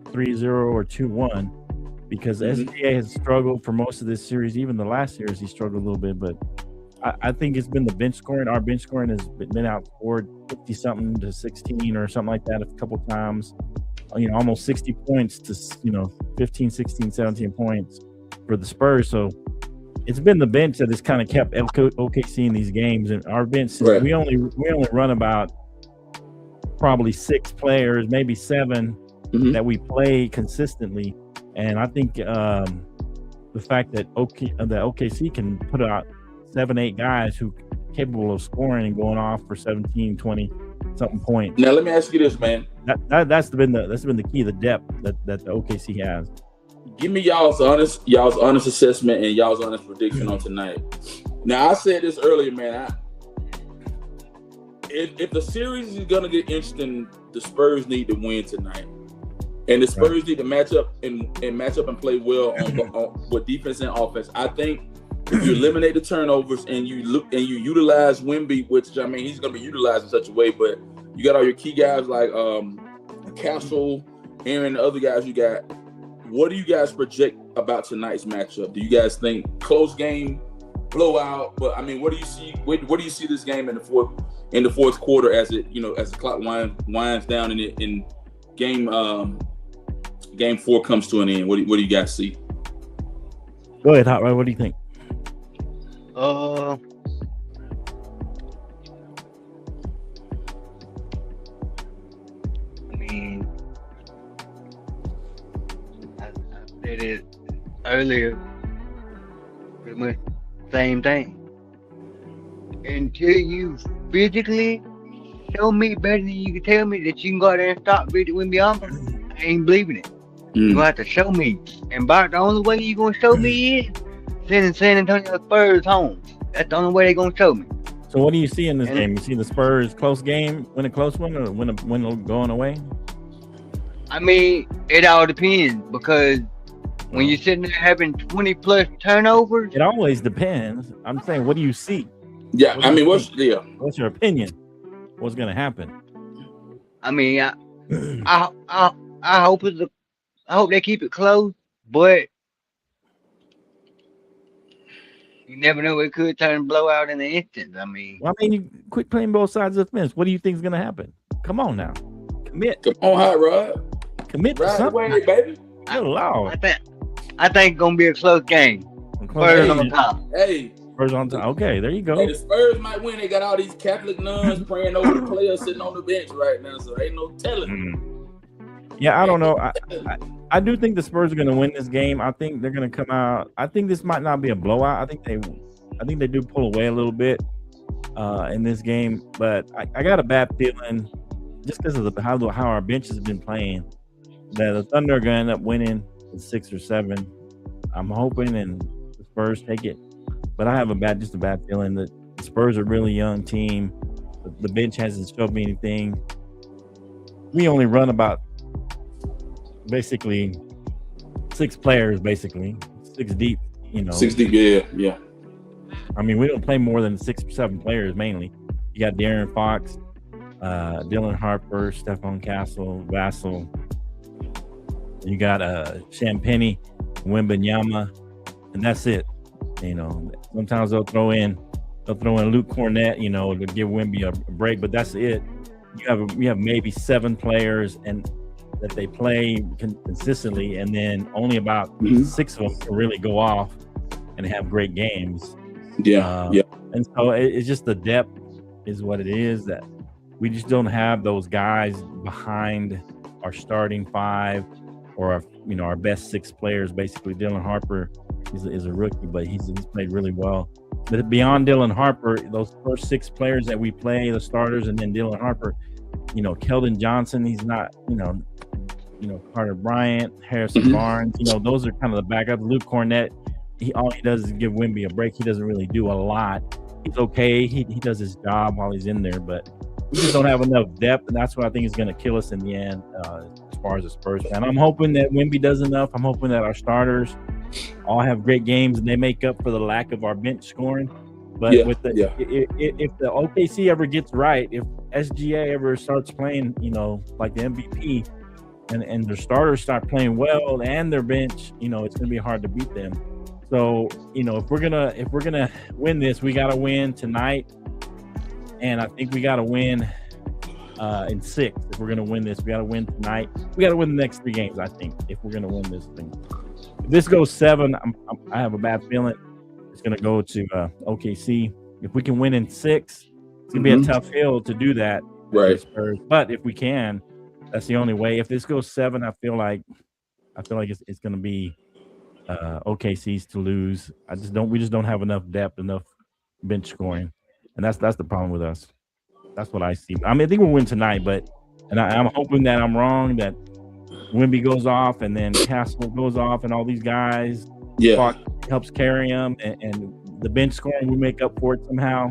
3-0 or 2-1 because SGA has struggled for most of this series. Even the last series, he struggled a little bit. But I think it's been the bench scoring. Our bench scoring has been outscored 50-something to 16 or something like that a couple times. Almost 60 points to, 15, 16, 17 points for the Spurs. So it's been the bench that has kind of kept OKC in these games. And our bench, we only run about probably 6 players, maybe 7 that we play consistently. And I think the fact that OKC can put out 7-8 guys who are capable of scoring and going off for 17, 20 something points. Now let me ask you this, man. That's been the key, the depth that the OKC has. Give me y'all's honest assessment and y'all's honest prediction on tonight. Now I said this earlier, man. If the series is gonna get interesting, the Spurs need to win tonight, and the Spurs need to match up and play well on with defense and offense. I think if you eliminate the turnovers and you utilize Wemby, which I mean he's gonna be utilized in such a way, but you got all your key guys like Castle, Aaron, the other guys you got. What do you guys project about tonight's matchup? Do you guys think close game, blowout? But I mean, what do you see? Where do you see this game in the fourth quarter as the clock winds down and in game 4 comes to an end? What do you guys see? Go ahead, Hot Rod. What do you think? I mean, I said it earlier, pretty much same thing. Until you physically show me better than you can tell me that you can go out there and stop Wemby, I ain't believing it. You have to show me. And about the only way you gonna show me is sending San Antonio Spurs home. That's the only way they gonna show me. So what do you see in this game? You see the Spurs close game, win a close one, or win going away? I mean, it all depends because when you're sitting there having 20 plus turnovers, it always depends. I'm saying, what do you see? Yeah, I mean, what's your opinion? What's gonna happen? I mean, I hope I hope they keep it close, but you never know. It could turn blowout in an instant. I mean, you quit playing both sides of the fence. What do you think is gonna happen? Come on now, commit. Come on, Hot Rod. Commit to something, away, baby. Good Lord. I think it's gonna be a close game. Spurs on top. Hey. Spurs on top. Okay, there you go. Hey, the Spurs might win. They got all these Catholic nuns praying over the players sitting on the bench right now, so ain't no telling. Yeah, I don't know. I do think the Spurs are going to win this game. I think they're going to come out. I think this might not be a blowout. I think they do pull away a little bit in this game. But I got a bad feeling just because of how our bench has been playing that the Thunder are going to end up winning in 6 or 7. I'm hoping and the Spurs take it. But I have a bad feeling that the Spurs are a really young team. The bench hasn't showed me anything. We only run about basically 6 players, 6 deep 6 deep, yeah. I mean, we don't play more than 6 or 7 players mainly. You got De'Aaron Fox, Dylan Harper, Stephon Castle, Vassell. You got Champagny, Wembanyama, and that's it. Sometimes they'll throw in Luke Cornett, to give Wemby a break, but that's it. You have maybe 7 players and that they play consistently, and then only about 6 of them can really go off and have great games. Yeah. And so it's just the depth is what it is, that we just don't have those guys behind our starting 5 or our best 6 players. Basically, Dylan Harper is a rookie, but he's played really well. But beyond Dylan Harper, those first 6 players that we play, the starters, and then Dylan Harper, Keldon Johnson, he's not, Carter Bryant, Harrison Barnes, those are kind of the backups. Luke Cornett, all he does is give Wemby a break. He doesn't really do a lot. He's okay. He does his job while he's in there, but we just don't have enough depth, and that's what I think is going to kill us in the end as far as the Spurs fan. I'm hoping that Wemby does enough. I'm hoping that our starters all have great games and they make up for the lack of our bench scoring. But if the OKC ever gets right, if SGA ever starts playing, like the MVP, and their starters start playing well and their bench, it's going to be hard to beat them. So, if we're gonna win this, we got to win tonight, and I think we got to win in 6. If we're gonna win this, we got to win tonight. We got to win the next 3 games. I think if we're gonna win this thing. If this goes 7, I have a bad feeling it's gonna go to OKC. If we can win in 6, it's gonna be a tough hill to do that. Right. But if we can, that's the only way. If this goes 7, I feel like it's gonna be OKC's to lose. We just don't have enough depth, enough bench scoring, and that's the problem with us. That's what I see. I mean, I think we'll win tonight, I'm hoping that I'm wrong, that Wemby goes off and then Castle goes off and all these guys helps carry them, and the bench scoring we make up for it somehow.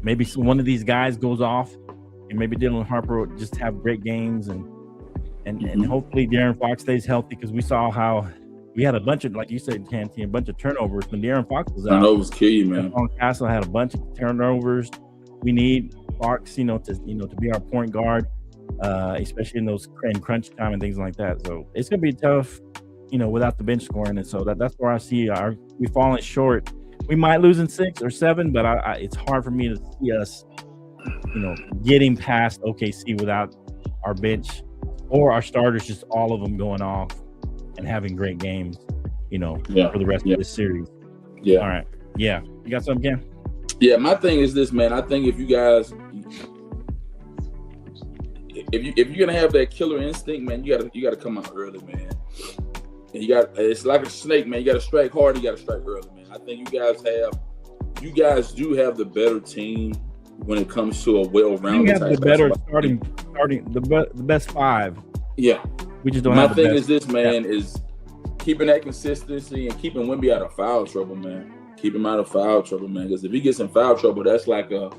Maybe one of these guys goes off, and maybe Dylan Harper will just have great games, and hopefully De'Aaron Fox stays healthy, because we saw how we had a bunch of, like you said, Canteen, a bunch of turnovers when De'Aaron Fox was out. Turnovers kill you, man. Castle had a bunch of turnovers. We need Fox, to be our point guard, especially in those crunch time and things like that. So it's gonna be tough, without the bench scoring, and so that's where I see we falling short. We might lose in 6 or 7, but it's hard for me to see us, getting past OKC without our bench or our starters, just all of them going off and having great games, for the rest of this series. Yeah. All right. Yeah. You got something, Cam? Yeah, my thing is this, man. I think if you guys, if you're gonna have that killer instinct, man, you gotta come out early, man. And it's like a snake, man. You gotta strike hard. You gotta strike early, man. I think you guys do have the better team when it comes to a well-rounded. You have the better starting the best 5. Yeah. We just don't My have the thing best. is this, man, is keeping that consistency and keeping Wemby out of foul trouble, man. Keep him out of foul trouble, man. Because if he gets in foul trouble, that's like a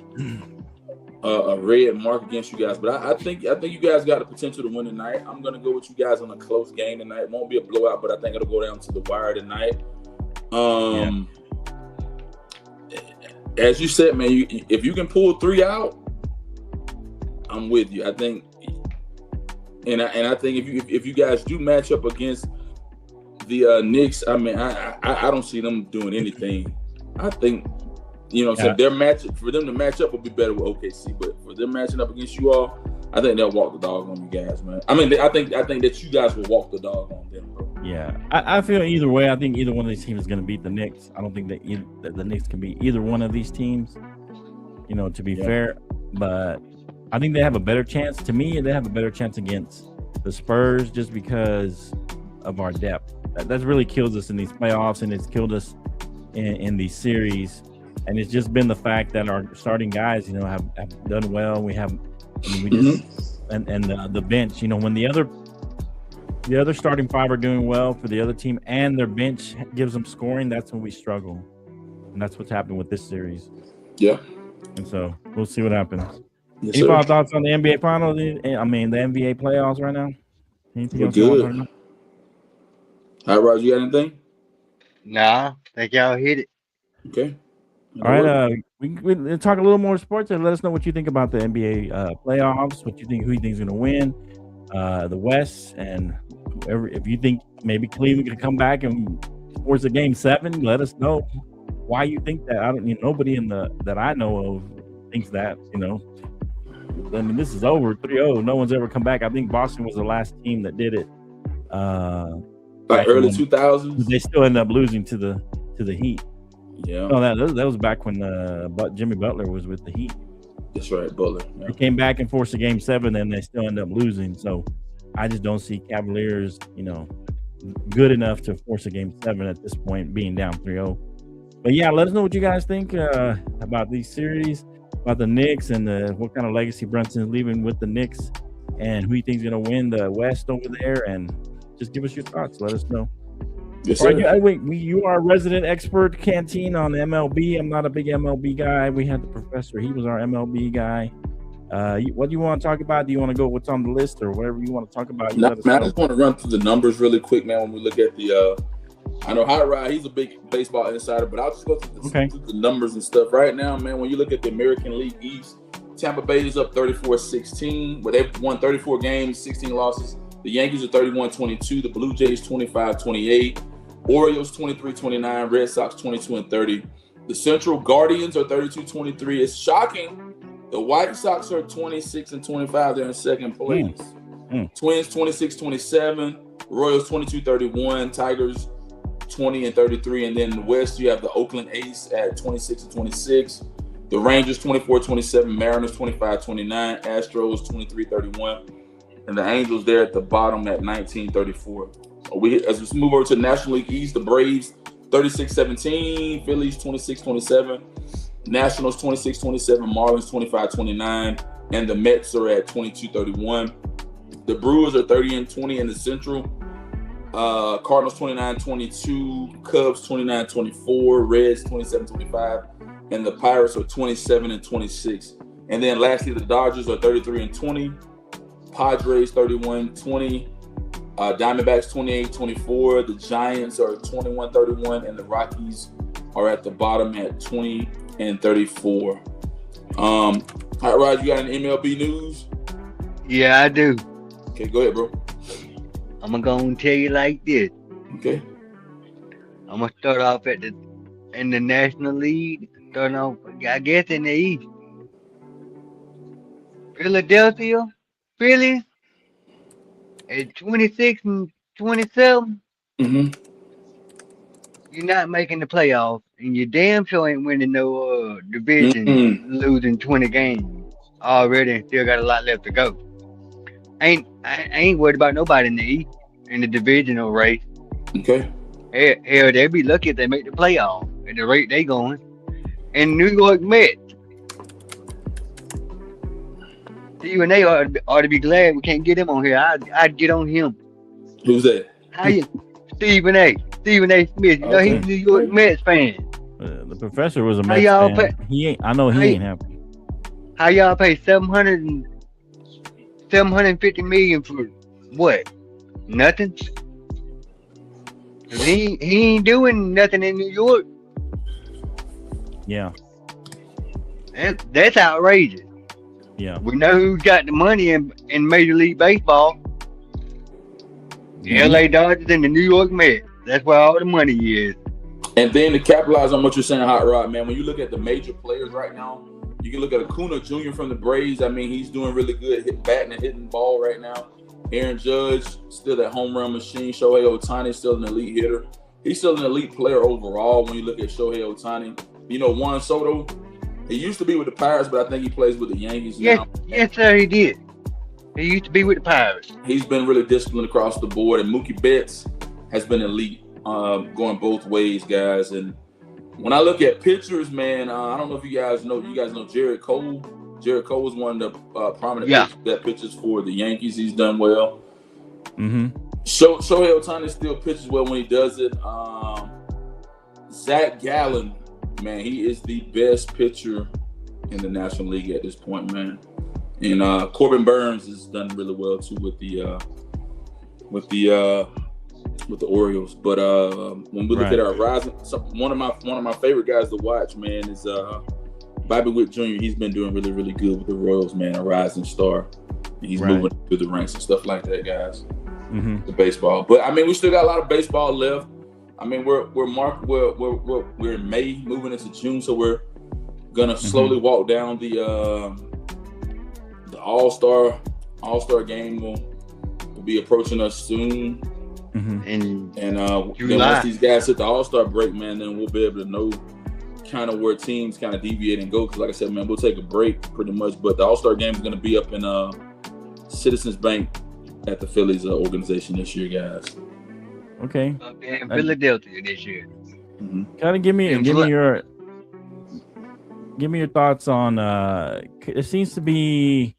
red mark against you guys. But I think you guys got the potential to win tonight. I'm gonna go with you guys on a close game tonight. It won't be a blowout, but I think it'll go down to the wire tonight. As you said, man, if you can pull 3 out, I'm with you. I think. And I think if you guys do match up against the Knicks, I mean, I don't see them doing anything. I think, so their match for them to match up will be better with OKC, but for them matching up against you all, I think they'll walk the dog on you guys, man. I mean, I think that you guys will walk the dog on them, bro. Yeah, I feel either way. I think either one of these teams is going to beat the Knicks. I don't think that the Knicks can beat either one of these teams. To be fair, but I think they have a better chance. To me, they have a better chance against the Spurs just because of our depth. That really kills us in these playoffs, and it's killed us in these series. And it's just been the fact that our starting guys, have done well. We have, the bench. When the other starting 5 are doing well for the other team, and their bench gives them scoring, that's when we struggle, and that's what's happened with this series. Yeah. And so we'll see what happens. Yes, Any final thoughts on the NBA finals? I mean, the NBA playoffs right now? Anything else? Good. All right, Rod, you got anything? Nah, think y'all hit it. Okay. All right, we can talk a little more sports and let us know what you think about the NBA playoffs. What you think? Who you think is going to win the West, and whoever. If you think maybe Cleveland can come back and force a Game 7, let us know why you think that. I don't. Nobody that I know of thinks that. I mean, this is over 3-0. No one's ever come back. I think Boston was the last team that did it. Like early 2000s. They still ended up losing to the Heat. Yeah. No, that was back when Jimmy Butler was with the Heat. That's right, Butler. Yeah. They came back and forced a Game 7, and they still end up losing. So I just don't see Cavaliers, good enough to force a Game 7 at this point, being down 3-0. But yeah, let us know what you guys think about these series, about the Knicks, and what kind of legacy Brunson's leaving with the Knicks, and who you think's going to win the West over there. And just give us your thoughts. Let us know. Yes, sir. You are a resident expert, Canteen, on MLB. I'm not a big MLB guy. We had the professor. He was our MLB guy. What do you want to talk about? Do you want to go what's on the list or whatever you want to talk about? I just want to run through the numbers really quick, man, when we look at the I know Hot Rod, he's a big baseball insider, but I'll just go through the numbers and stuff. Right now, man, when you look at the American League East, Tampa Bay is up 34-16, but they've won 34 games, 16 losses. The Yankees are 31-22, the Blue Jays 25-28, Orioles 23-29, Red Sox 22-30. The Central Guardians are 32-23. It's shocking. The White Sox are 26-25. They're in second place. Twins 26-27, Royals 22-31, Tigers 20-33, and then in the West you have the Oakland A's at 26-26. The Rangers 24-27, Mariners 25-29, Astros 23-31. And the Angels there at the bottom at 19-34. As we move over to the National League East, the Braves 36-17, Phillies 26-27, Nationals 26-27, Marlins 25-29, and the Mets are at 22-31. The Brewers are 30-20 in the Central. Cardinals 29-22, Cubs 29-24, Reds 27-25, and the Pirates are 27-26. And then lastly, the Dodgers are 33-20. Padres 31-20, Diamondbacks 28-24, the Giants are 21-31, and the Rockies are at the bottom at 20-34. All right, Rod, you got any MLB news? Yeah, I do. Okay, go ahead, bro. I'm gonna tell you like this. Okay. I'm gonna start off in the National League. Starting off, I guess, in the East. Philadelphia Phillies at 26-27. You're not making the playoffs, and you damn sure ain't winning no division, losing 20 games already, and still got a lot left to go. I ain't worried about nobody in the East in the divisional race. Okay. Hell, they'd be lucky if they make the playoffs at the rate they going. And New York Mets. Stephen A ought to be glad we can't get him on here. I'd get on him. Who's that? Stephen A. Smith. You know he's a New York Mets fan. The professor was a Mets fan. I know he ain't happy. How y'all pay $750 million for what? Nothing. He ain't doing nothing in New York. Yeah. That's outrageous. Yeah. We know who's got the money in Major League Baseball. The LA Dodgers and the New York Mets. That's where all the money is. And then to capitalize on what you're saying, Hot Rod, man, when you look at the major players right now, you can look at Acuna Jr. from the Braves. I mean, he's doing really good batting and hitting the ball right now. Aaron Judge, still that home run machine. Shohei Ohtani, still an elite hitter. He's still an elite player overall when you look at Shohei Ohtani. Juan Soto, he used to be with the Pirates, but I think he plays with the Yankees now. Yes, sir, he did. He used to be with the Pirates. He's been really disciplined across the board, and Mookie Betts has been elite, going both ways, guys. And when I look at pitchers, man, I don't know if you guys know Jared Cole. Jared Cole is one of the prominent pitchers that pitches for the Yankees. He's done well. Shohei Ohtani still pitches well when he does it. Zach Gallen, man, he is the best pitcher in the National League at this point, man. And Corbin Burns has done really well too with the with the Orioles. But when we look at our rising, one of my favorite guys to watch, man, is Bobby Witt Jr. He's been doing really, really good with the Royals, man. A rising star. He's moving through the ranks and stuff like that, guys. The baseball, but I mean, we still got a lot of baseball left. I mean, we're in May, moving into June, so we're gonna slowly walk down the All-Star game will be approaching us soon. And then once these guys hit the All-Star break, man, then we'll be able to know kind of where teams kind of deviate and go. Because like I said, man, we'll take a break pretty much. But the All-Star game is going to be up in Citizens Bank at the Phillies organization this year, guys. Okay. In Philadelphia this year. Kind of give me your thoughts on. It seems to be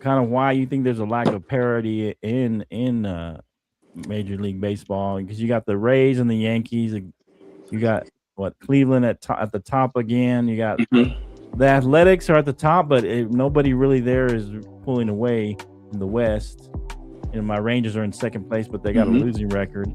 kind of why you think there's a lack of parity in Major League Baseball, because you got the Rays and the Yankees. You got Cleveland at the top again. You got the Athletics are at the top, but nobody really there is pulling away in the West. My Rangers are in second place, but they got a losing record.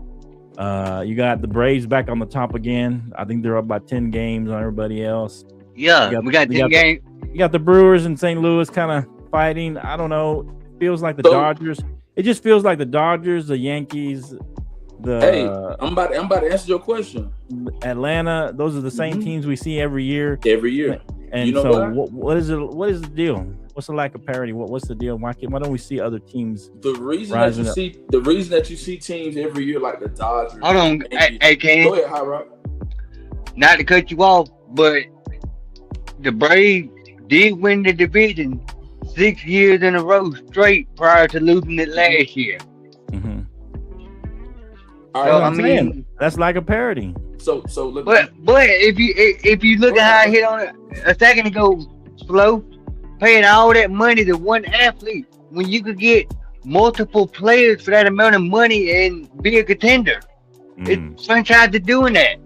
You got the Braves back on the top again. I think they're up by 10 games on everybody else. Yeah, we got 10 games. You got the Brewers in St. Louis kind of fighting. I don't know. It feels like the Dodgers. It just feels like the Dodgers, the Yankees, Hey, I'm about to answer your question. Atlanta. Those are the same teams we see every year. Every year. And you know so, what is it? What is the deal? What's the lack of parity? What's the deal? Why don't we see other teams? The reason that you see teams every year like the Dodgers. Hold on, hey, Ken. Go ahead, Hot Rod. Not to cut you off, but the Braves did win the division 6 years in a row straight prior to losing it last year. All right, so, I mean, that's lack of parity. So look. But if you look at how I hit on it a second ago, Flo, paying all that money to one athlete when you could get multiple players for that amount of money and be a contender. It's franchise doing that.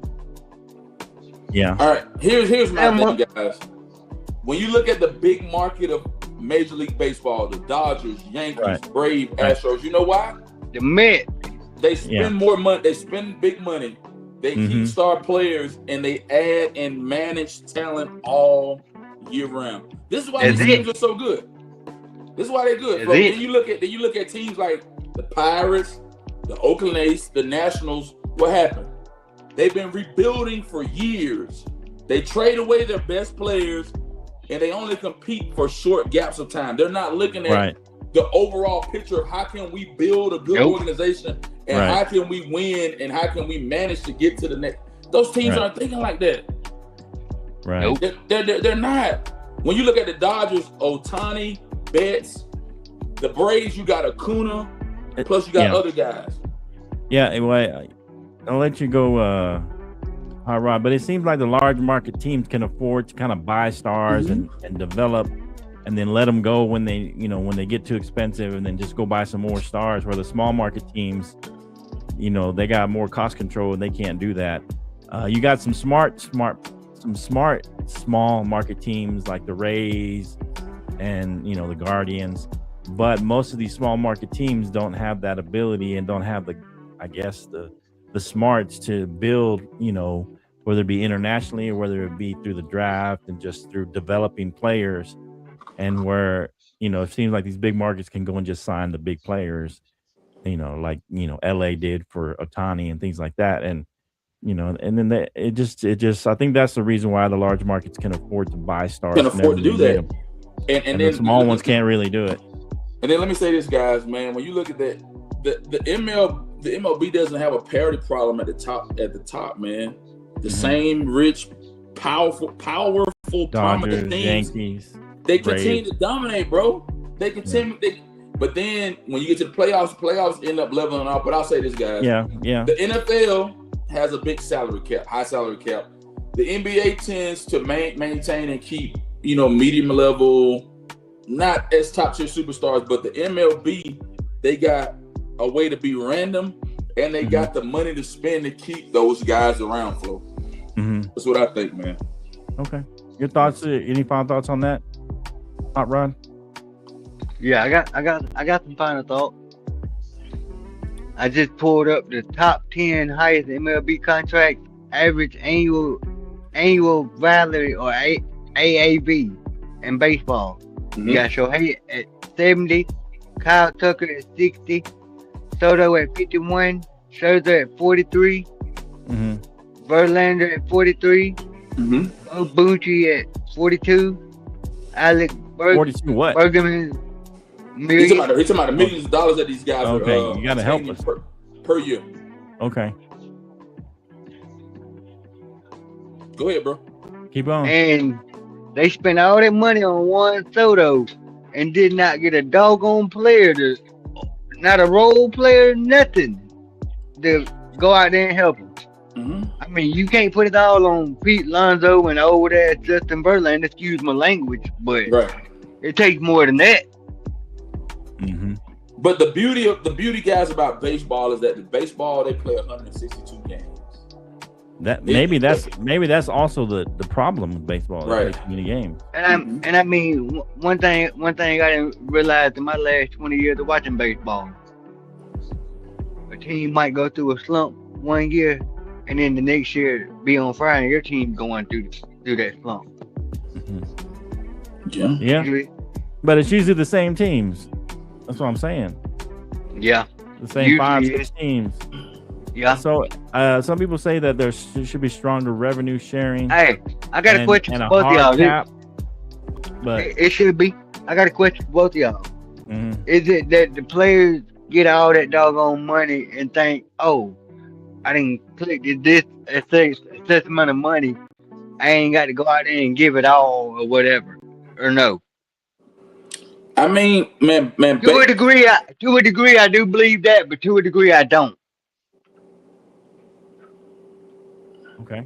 Yeah. All right. Here's my thing, guys. When you look at the big market of Major League Baseball, the Dodgers, Yankees, Braves, Astros, you know why? The Mets. They spend more money. They spend big money. They keep star players, and they add and manage talent all year round. This is why these teams are so good. This is why they're good. Then you look at teams like the Pirates, the Oakland A's, the Nationals. What happened? They've been rebuilding for years. They trade away their best players, and they only compete for short gaps of time. They're not looking at the overall picture of how can we build a good organization and how can we win and how can we manage to get to the next. Those teams aren't thinking like that. Right. They're not. When you look at the Dodgers, Ohtani, Betts, the Braves, you got Acuna, plus you got other guys. Yeah, well, I'll let you go, Hot Rod, but it seems like the large market teams can afford to kind of buy stars and develop, and then let them go when they get too expensive, and then just go buy some more stars. Where the small market teams, they got more cost control and they can't do that. You got some smart small market teams like the Rays and the Guardians, but most of these small market teams don't have that ability and don't have the smarts to build, whether it be internationally or whether it be through the draft and just through developing players. And where, it seems like these big markets can go and just sign the big players, like, LA did for Ohtani and things like that. And, and then it just, I think that's the reason why the large markets can afford to buy stars. Can afford to do that. And then the small ones can't really do it. And then let me say this, guys, man, when you look at that, the MLB doesn't have a parity problem at the top, man. The same rich, powerful, Dodgers, prominent teams. Yankees, they continue to dominate, bro. They continue. But then when you get to the playoffs end up leveling off. But I'll say this, guys. Yeah. The NFL has a big salary cap, high salary cap. The NBA tends to maintain and keep, medium level, not as top tier superstars. But the MLB, they got a way to be random, and they got the money to spend to keep those guys around, Flo. That's what I think, man. Okay. Your thoughts? Any final thoughts on that, Hot Rod? Yeah, I got some final thought. I just pulled up the top 10 highest MLB contracts, average annual salary or AAV in baseball. You got Shohei at 70, Kyle Tucker at 60, Soto at 51, Scherzer at 43, Verlander at 43, Bucci at 42, Alex 42 what? Bergman. He's talking about the millions of dollars that these guys are. Okay, you gotta help us per year. Okay, go ahead, bro. Keep on. And they spent all that money on Juan Soto and did not get a doggone player, not a role player, nothing to go out there and help him. I mean, you can't put it all on Pete Lonzo and old ass Justin Verlander. Excuse my language, but it takes more than that. But the beauty, guys, about baseball is that the baseball they play 162 games. Maybe that's also the problem with baseball. Right. Too many games. And I mean, one thing I didn't realize in my last 20 years of watching baseball, a team might go through a slump one year, and then the next year be on fire, and your team going through that slump. Yeah. But it's usually the same teams. That's what I'm saying. Yeah. The same 5-6 teams. Yeah. So some people say that there should be stronger revenue sharing. Hey, I got a question for both of y'all. Cap, but it should be. I got a question for both of y'all. Is it that the players get all that doggone money and think, oh, I didn't click this excess amount of money, I ain't got to go out there and give it all or whatever, or no? I mean, man. To a degree, I do believe that, but to a degree, I don't. Okay,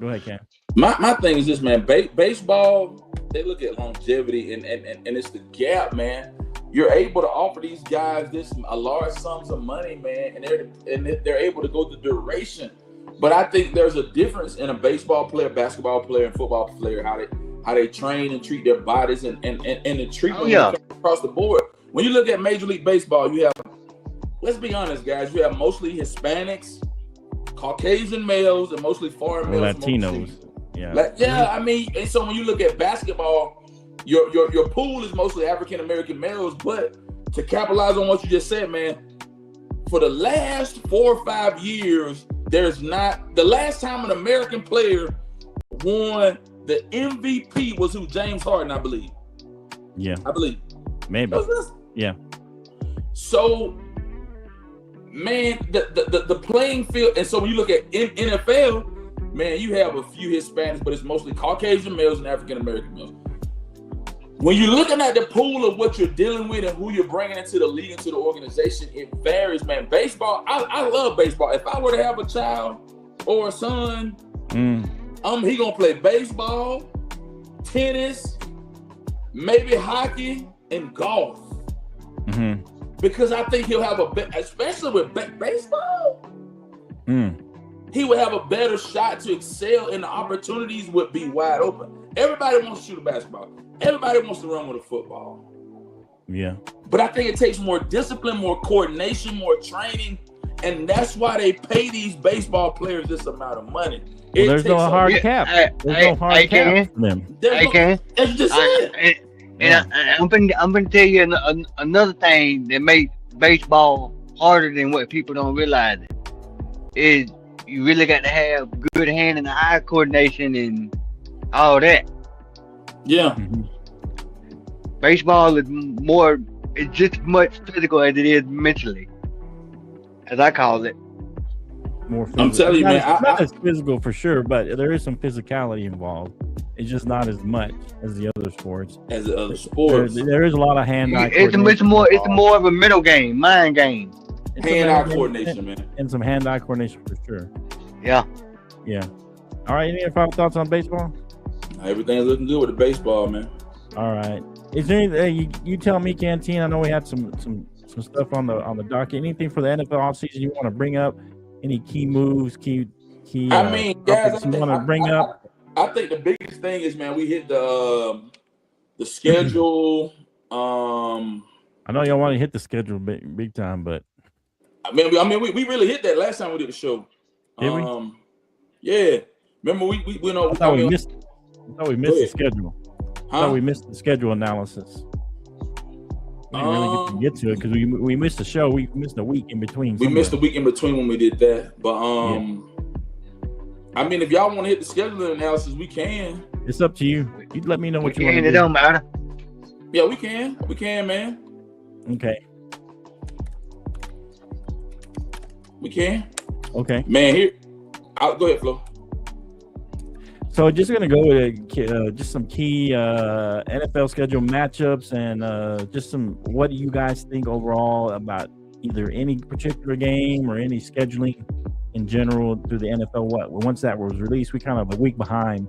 go ahead, Cam. My thing is this, man. Baseball, they look at longevity, and it's the gap, man. You're able to offer these guys a large sums of money, man, and they're able to go the duration. But I think there's a difference in a baseball player, basketball player, and football player, how they train and treat their bodies and the treatment across the board. When you look at Major League Baseball, you have, let's be honest, guys, you have mostly Hispanics, Caucasian males, and mostly foreign males. Latinos. I mean, and so when you look at basketball, your pool is mostly African American males. But to capitalize on what you just said, man, for the last 4 or 5 years, the last time an American player won the MVP was James Harden, I believe. Yeah. I believe. Maybe. Yeah. So, man, the playing field, and so when you look at NFL, man, you have a few Hispanics, but it's mostly Caucasian males and African American males. When you're looking at the pool of what you're dealing with and who you're bringing into the league, into the organization, it varies, man. Baseball, I love baseball. If I were to have a child or a son, he gonna play baseball, tennis, maybe hockey, and golf. Because I think he'll have especially with baseball, he would have a better shot to excel, and the opportunities would be wide open. Everybody wants to shoot a basketball. Everybody wants to run with a football. Yeah. But I think it takes more discipline, more coordination, more training, and that's why they pay these baseball players this amount of money. Well, there's no hard cap. There's no hard cap for them. That's just it. And I'm gonna tell you another thing that makes baseball harder than what people don't realize is you really got to have good hand and eye coordination and all that. Yeah. Baseball is it's just as much physical as it is mentally, as I call it. More physical. I'm telling you, man. Not as physical for sure, but there is some physicality involved. It's just not as much as the other sports. There is a lot of hand-eye coordination. It's more of a mental game, mind game. Hand-eye coordination, man. And some hand-eye coordination for sure. Yeah. Yeah. All right. Any other thoughts on baseball? Everything's looking good with the baseball, man. All right. Is there anything you tell me, Canteen? I know we had some stuff on the docket. Anything for the NFL offseason you want to bring up? Any key moves? Guys, you want to bring up? I think the biggest thing is, man, we hit the schedule. I know y'all want to hit the schedule big time, but I mean, we really hit that last time we did the show. Did we? Yeah. Remember we went over. I thought we missed the schedule. Huh? I thought we missed the schedule analysis. We didn't really get to it because we missed the show. We missed a week in between. We missed a week in between when we did that. But I mean, if y'all want to hit the scheduling analysis, we can. It's up to you. You let me know what you want to do. It don't matter. Yeah, we can. We can, man. Okay. We can. Okay. Man, go ahead, Flo. So just gonna go with just some key NFL schedule matchups and just some. What do you guys think overall about either any particular game or any scheduling in general through the NFL? Once that was released, we kind of a week behind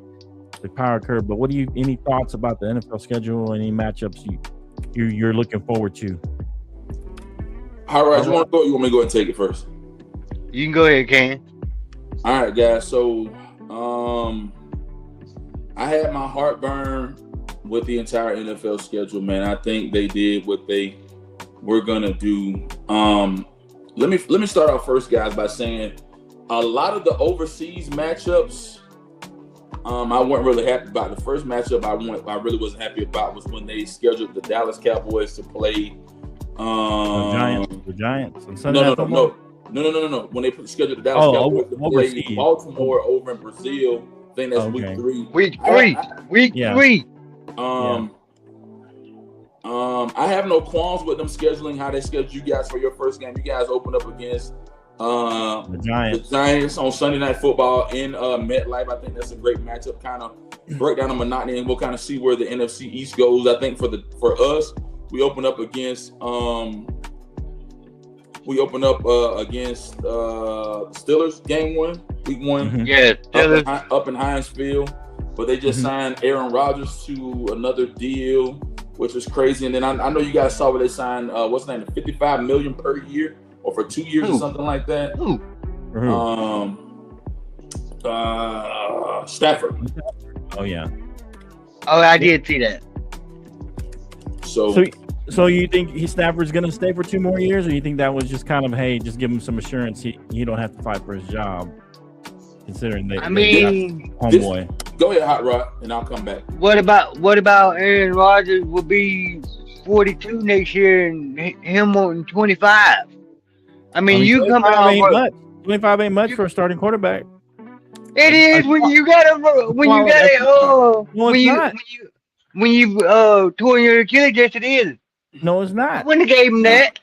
the power curve. But any thoughts about the NFL schedule? Any matchups you're looking forward to? All right, you want to go? You want me to go ahead and take it first? You can go ahead, Ken. All right, guys. So, I had my heartburn with the entire NFL schedule, man. I think they did what they were gonna do. Let me start off first, guys, by saying a lot of the overseas matchups, I wasn't really happy about. The first matchup I really wasn't happy about was when they scheduled the Dallas Cowboys to play the Giants. On Sunday No. When they scheduled the Dallas Cowboys to play Baltimore over in Brazil. I think that's week 3. Week 3. I have no qualms with them scheduling how they schedule you guys for your first game. You guys open up against the Giants on Sunday Night Football in MetLife. I think that's a great matchup. Kind of break down the monotony, and we'll kind of see where the NFC East goes. I think for us, we open up against Steelers game 1, week 1. Mm-hmm. Yeah, up in Heinz Field, but they just signed Aaron Rodgers to another deal, which was crazy. And then I know you guys saw where they signed what's the name, $55 million per year or for 2 years or something like that. Stafford. Oh yeah. Oh, I did see that. So you think Stafford's going to stay for 2 more years, or you think that was just kind of, hey, just give him some assurance he don't have to fight for his job, considering they homeboy. Go ahead, Hot Rod, and I'll come back. What about Aaron Rodgers will be 42 next year and him wanting 25? I mean you coming out 25 ain't much for a starting quarterback. It is when you tore your Achilles. Yes, it is. No, it's not. I wouldn't have gave him that.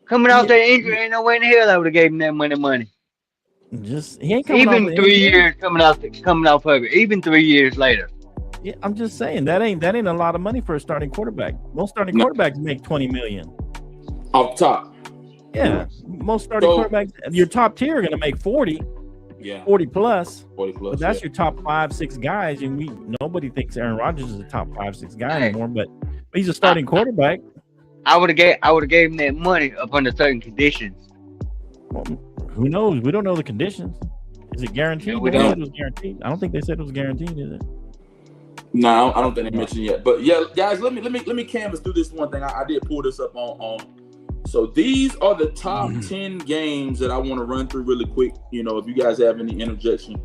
Coming off that injury, ain't no way in hell I would have gave him that money. He ain't coming even off 3 years coming off of it. Even 3 years later. Yeah, I'm just saying that ain't a lot of money for a starting quarterback. Most starting quarterbacks make $20 million off top. Yeah, most starting quarterbacks, your top tier are going to make 40. Yeah, 40 plus. But that's your top 5-6 guys, and nobody thinks Aaron Rodgers is a top 5-6 guy anymore. But he's a starting quarterback. I would have gave him that money up under certain conditions. Well, who knows? We don't know the conditions. Is it guaranteed? Yeah, we don't. It was guaranteed. I don't think they said it was guaranteed, is it? No, I don't think they mentioned it yet. But yeah, guys, let me canvas through this one thing. I did pull this up on. So these are the top 10 games that I want to run through really quick. You know, if you guys have any interjection.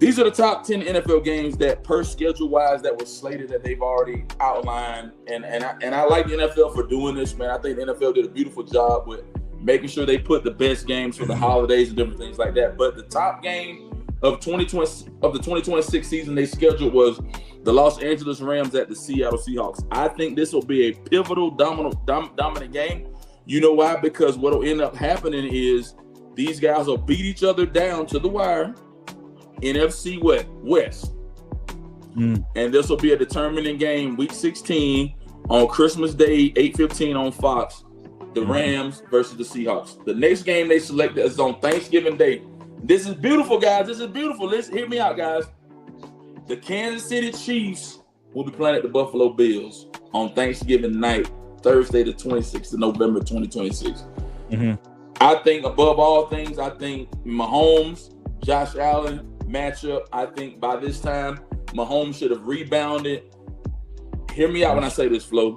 These are the top 10 NFL games that per schedule wise that was slated that they've already outlined. And I like the NFL for doing this, man. I think the NFL did a beautiful job with making sure they put the best games for the holidays and different things like that. But the top game of the 2026 season they scheduled was the Los Angeles Rams at the Seattle Seahawks. I think this will be a pivotal, dominant game. You know why? Because what will end up happening is these guys will beat each other down to the wire. NFC West. And this will be a determining game, Week 16 on Christmas Day, 8:15 on Fox. The Rams versus the Seahawks. The next game they selected is on Thanksgiving Day. This is beautiful, guys. This is beautiful. Listen, hear me out, guys. The Kansas City Chiefs will be playing at the Buffalo Bills on Thanksgiving night, Thursday, the 26th of November, 2026. I think above all things, I think Mahomes, Josh Allen matchup. I think by this time, Mahomes should have rebounded. Hear me out when I say this, Flo.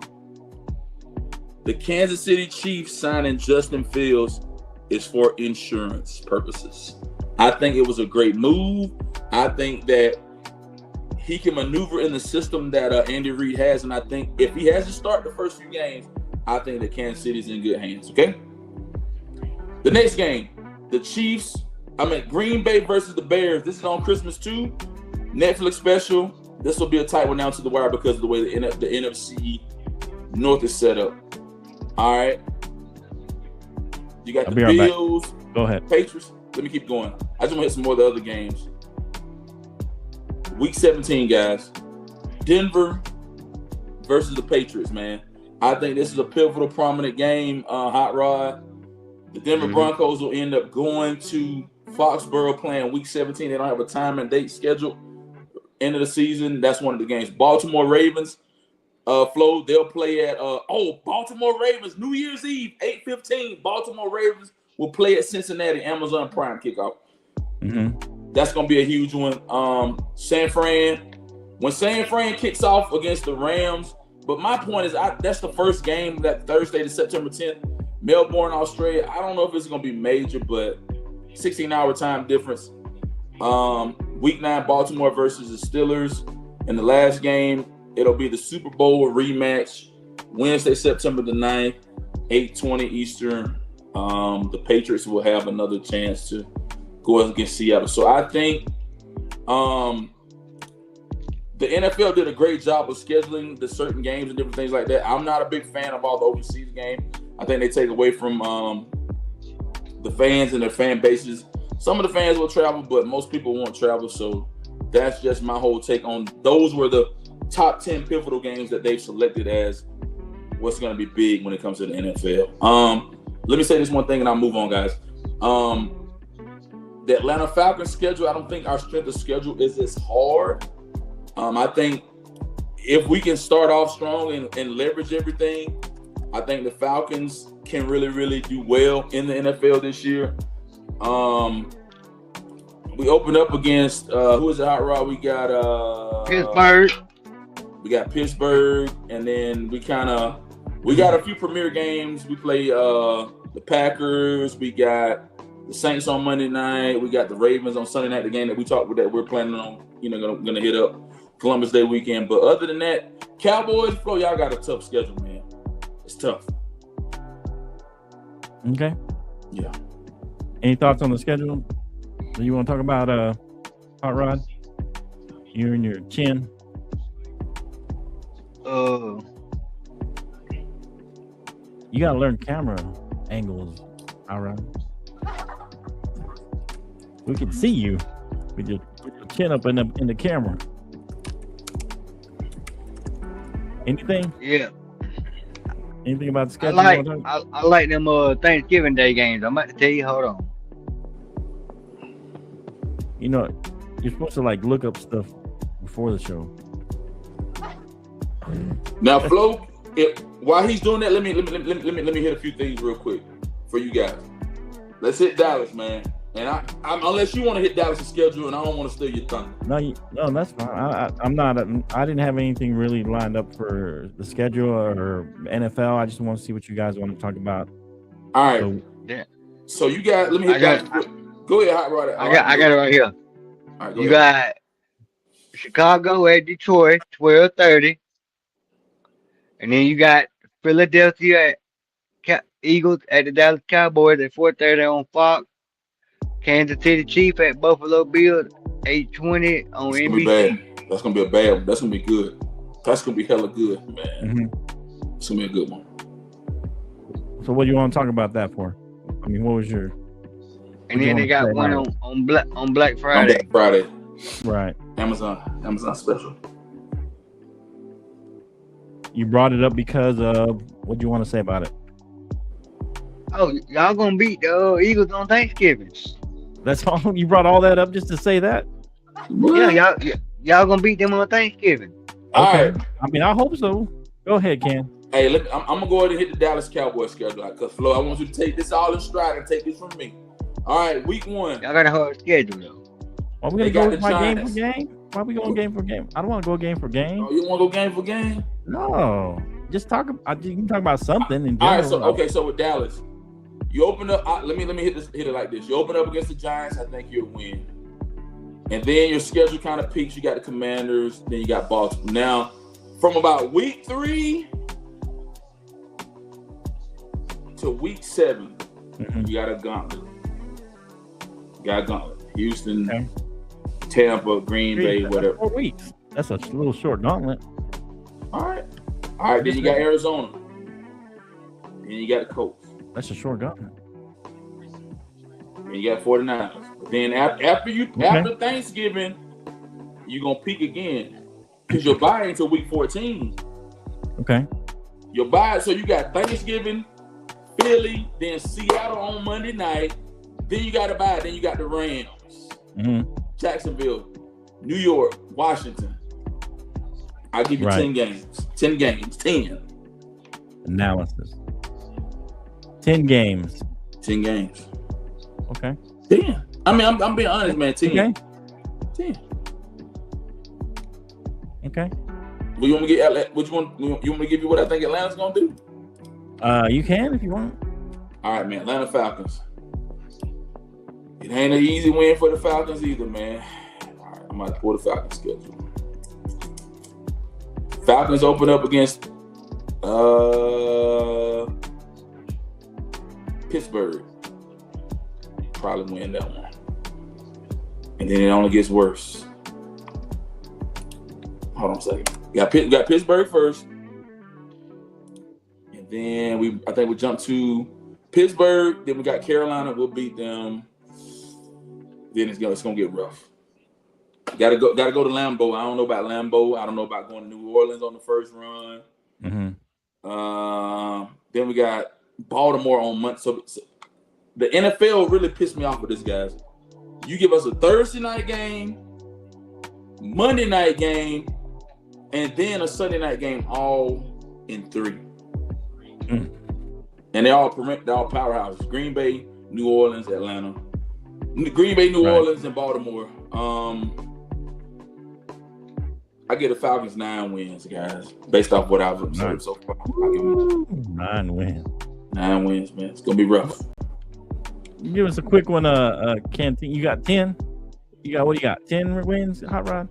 The Kansas City Chiefs signing Justin Fields is for insurance purposes. I think it was a great move. I think that he can maneuver in the system that Andy Reid has, and I think if he has to start the first few games, I think that Kansas City's in good hands. Okay. The next game, Green Bay versus the Bears. This is on Christmas too. Netflix special. This will be a tight one down to the wire because of the way the NFC North is set up. All right. You got the Bills. Right. Go ahead. Patriots. Let me keep going. I just want to hit some more of the other games. Week 17, guys. Denver versus the Patriots, man. I think this is a pivotal, prominent game, Hot Rod. The Denver Broncos will end up going to Foxborough playing Week 17. They don't have a time and date scheduled. End of the season. That's one of the games. Baltimore Ravens, Flo, they'll play at Baltimore Ravens, New Year's Eve, 8:15. Baltimore Ravens will play at Cincinnati, Amazon Prime kickoff. That's gonna be a huge one. San Fran. When San Fran kicks off against the Rams, but my point is that's the first game, that Thursday to September 10th. Melbourne, Australia. I don't know if it's gonna be major, but 16-hour time difference. Week 9, Baltimore versus the Steelers. In the last game, it'll be the Super Bowl rematch, Wednesday, September the 9th, 8:20 Eastern. The Patriots will have another chance to go against Seattle. So I think the NFL did a great job of scheduling the certain games and different things like that. I'm not a big fan of all the overseas games. I think they take away from the fans and their fan bases. Some of the fans will travel, but most people won't travel. So that's just my whole take on those. Were the top 10 pivotal games that they've selected as what's going to be big when it comes to the NFL. Let me say this one thing and I'll move on, guys. The Atlanta Falcons schedule, I don't think our strength of schedule is as hard. I think if we can start off strong and leverage everything, I think the Falcons can really, really do well in the NFL this year. We open up against who is it, Hot Rod? We got Pittsburgh. We got Pittsburgh, and then we got a few premier games. We play the Packers. We got the Saints on Monday night. We got the Ravens on Sunday night. The game that we talked about that we're planning on, gonna hit up Columbus Day weekend. But other than that, Cowboys, Flo, y'all got a tough schedule, man. It's tough. Okay. Yeah. Any thoughts on the schedule? Do you want to talk about Hot Rod? You and your chin. You gotta learn camera angles, Hot Rod. We can see you with your chin up in the camera. Anything? Yeah. Anything about the schedule? I like them Thanksgiving Day games. I'm about to tell you. Hold on. You're supposed to look up stuff before the show. Now, Flo, while he's doing that, let me hit a few things real quick for you guys. Let's hit Dallas, man. And I unless you want to hit Dallas' schedule, and I don't want to steal your thunder. No, that's fine. I'm not. I didn't have anything really lined up for the schedule or NFL. I just want to see what you guys want to talk about. All right. So you got. Let me hit Dallas. Go ahead, Hot Rod. I got it right here. All right, you got Chicago at Detroit, 12:30, and then you got Philadelphia at Eagles at the Dallas Cowboys at 4:30 on Fox. Kansas City Chiefs at Buffalo Bills, 8:20 on NBC. That's gonna be a bad one. That's gonna be good. That's gonna be hella good, man. It's gonna be a good one. So what do you want to talk about that for? I mean, what was your? And then they got one on Black Friday. On Black Friday. Right. Amazon special. You brought it up because of what do you want to say about it? Oh, y'all gonna beat the Eagles on Thanksgiving. That's all you brought all that up just to say that? Yeah, y'all gonna beat them on Thanksgiving. Okay. Right. I mean, I hope so. Go ahead, Ken. Hey, I'm gonna go ahead and hit the Dallas Cowboys schedule because Flo, I want you to take this all in stride and take this from me. All right, week 1. Y'all got a hard schedule though. Are we gonna go game for game? Why are we going game for game? I don't want to go game for game. Oh, you want to go game for game? No, just talk. You can talk about something. All right, so with Dallas, You open up. Let me hit it like this. You open up against the Giants. I think you'll win. And then your schedule kind of peaks. You got the Commanders. Then you got Baltimore. Now, from about week 3 to week 7, you got a gauntlet. Houston, okay. Tampa, Green Bay, whatever. 4 weeks. That's a little short gauntlet. All right. Then you got Arizona. Then you got the Colts. That's a short gauntlet. And you got 49ers. But then after Thanksgiving, you're gonna peak again because you're buying until week 14. Okay. You're buying, so you got Thanksgiving, Philly, then Seattle on Monday night. Then you got to buy. Then you got the Rams, Jacksonville, New York, Washington. I'll give you 10 games. 10 games. 10. Analysis. 10 games. 10 games. Okay. 10. I mean, I'm being honest, man. 10. Okay. 10. Okay. Well, you want me to get? Which one? You want me to give you what I think Atlanta's gonna do? You can if you want. All right, man. Atlanta Falcons. It ain't an easy win for the Falcons either, man. All right, I'm about to pull the Falcons schedule. Falcons open up against Pittsburgh. Probably win that one. And then it only gets worse. Hold on a second. We got Pittsburgh first. And then I think we jump to Pittsburgh. Then we got Carolina. We'll beat them. Then it's gonna get rough. Gotta go to Lambeau. I don't know about Lambeau. I don't know about going to New Orleans on the first run. Then we got Baltimore on Monday. So the NFL really pissed me off with this, guys. You give us a Thursday night game, Monday night game, and then a Sunday night game all in 3. And they're all powerhouses. Green Bay, New Orleans, Atlanta. Green Bay, New Orleans, and Baltimore. I get the Falcons 9 wins, guys, based off what I've observed so far. 9 wins. 9 wins, man. It's gonna be rough. Give us a quick one, Canteen. You got 10? What do you got? 10 wins, Hot Rod?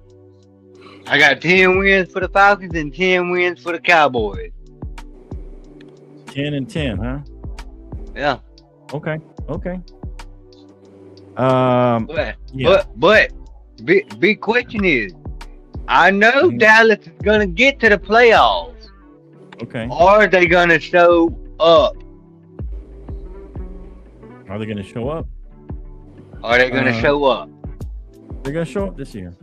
I got 10 wins for the Falcons and 10 wins for the Cowboys. 10 and 10, huh? Yeah. Okay. But big question is, I know Dallas is gonna get to the playoffs. Okay. Are they gonna show up? Are they gonna show up? Are they gonna show up? They're gonna show up this year.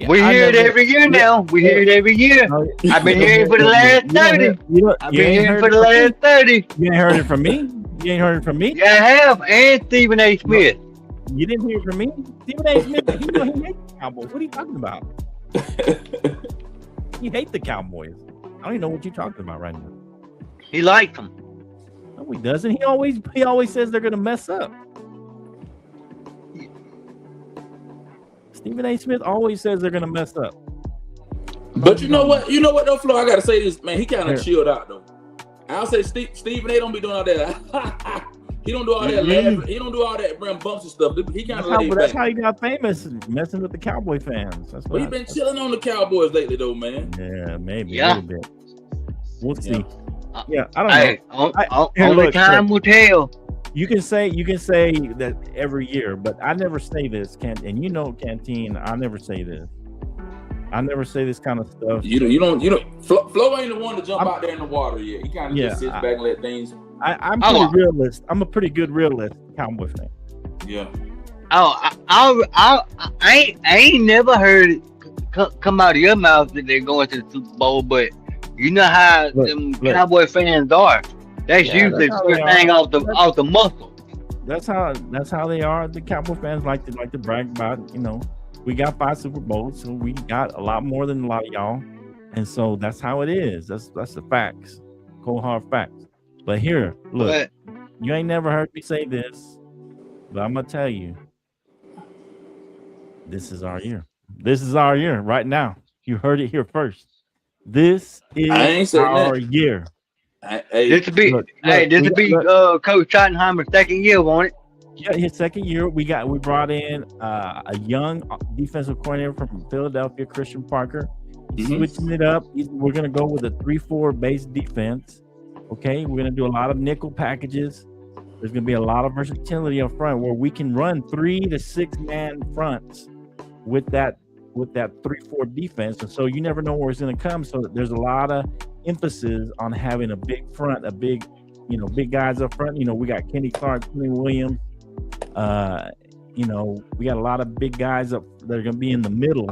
We hear it every year now. We hear it every year. I've been hearing for the last 30. I've been hearing for the last 30. You ain't heard it from me? You ain't heard it from me? Yeah, I have. And Stephen A. Smith. You didn't hear it from me? Stephen A. Smith, he hates the Cowboys. What are you talking about? You hate the Cowboys. I don't even know what you're talking about right now. He likes them. No, he doesn't. He always says they're gonna mess up. Stephen A. Smith always says they're gonna mess up. But you know what? Though, Flo, I gotta say this, man. He kind of chilled out though. I'll say Stephen A. don't be doing all that. He don't do all that. He don't do all that bumps and stuff. He kind of laid back. That's how he got famous, messing with the Cowboy fans. Well, he been chilling on the Cowboys lately, though, man. Yeah, maybe a little bit. We'll see. Yeah, I don't know. Only time will tell. You can say that every year, but I never say this, and you know, Canteen, I never say this. I never say this kind of stuff. You don't. Flo ain't the one to jump out there in the water yet. He kind of just sits back and let things. I'm pretty realist. I'm a pretty good realist Cowboy fan. Yeah. I ain't never heard it come out of your mouth that they're going to the Super Bowl, but you know how them Cowboy fans are. That's usually the first thing off the muscle. That's how they are. The Cowboy fans like to brag about. You know, we got 5 Super Bowls, so we got a lot more than a lot of y'all, and so that's how it is. That's the facts, cold hard facts. But here, look, you ain't never heard me say this, but I'm gonna tell you, this is our year. This is our year right now. You heard it here first. This is our year. This would be Coach Schottenheimer's second year, won't it? Yeah, his second year. We brought in a young defensive coordinator from Philadelphia, Christian Parker. He's switching it up. We're going to go with a 3-4 base defense. Okay, we're going to do a lot of nickel packages. There's going to be a lot of versatility up front where we can run 3 to 6 man fronts with that 3-4 defense. And so you never know where it's going to come. So there's a lot of emphasis on having a big front, big guys up front. We got Kenny Clark, Kenny Williams. We got a lot of big guys up that are going to be in the middle.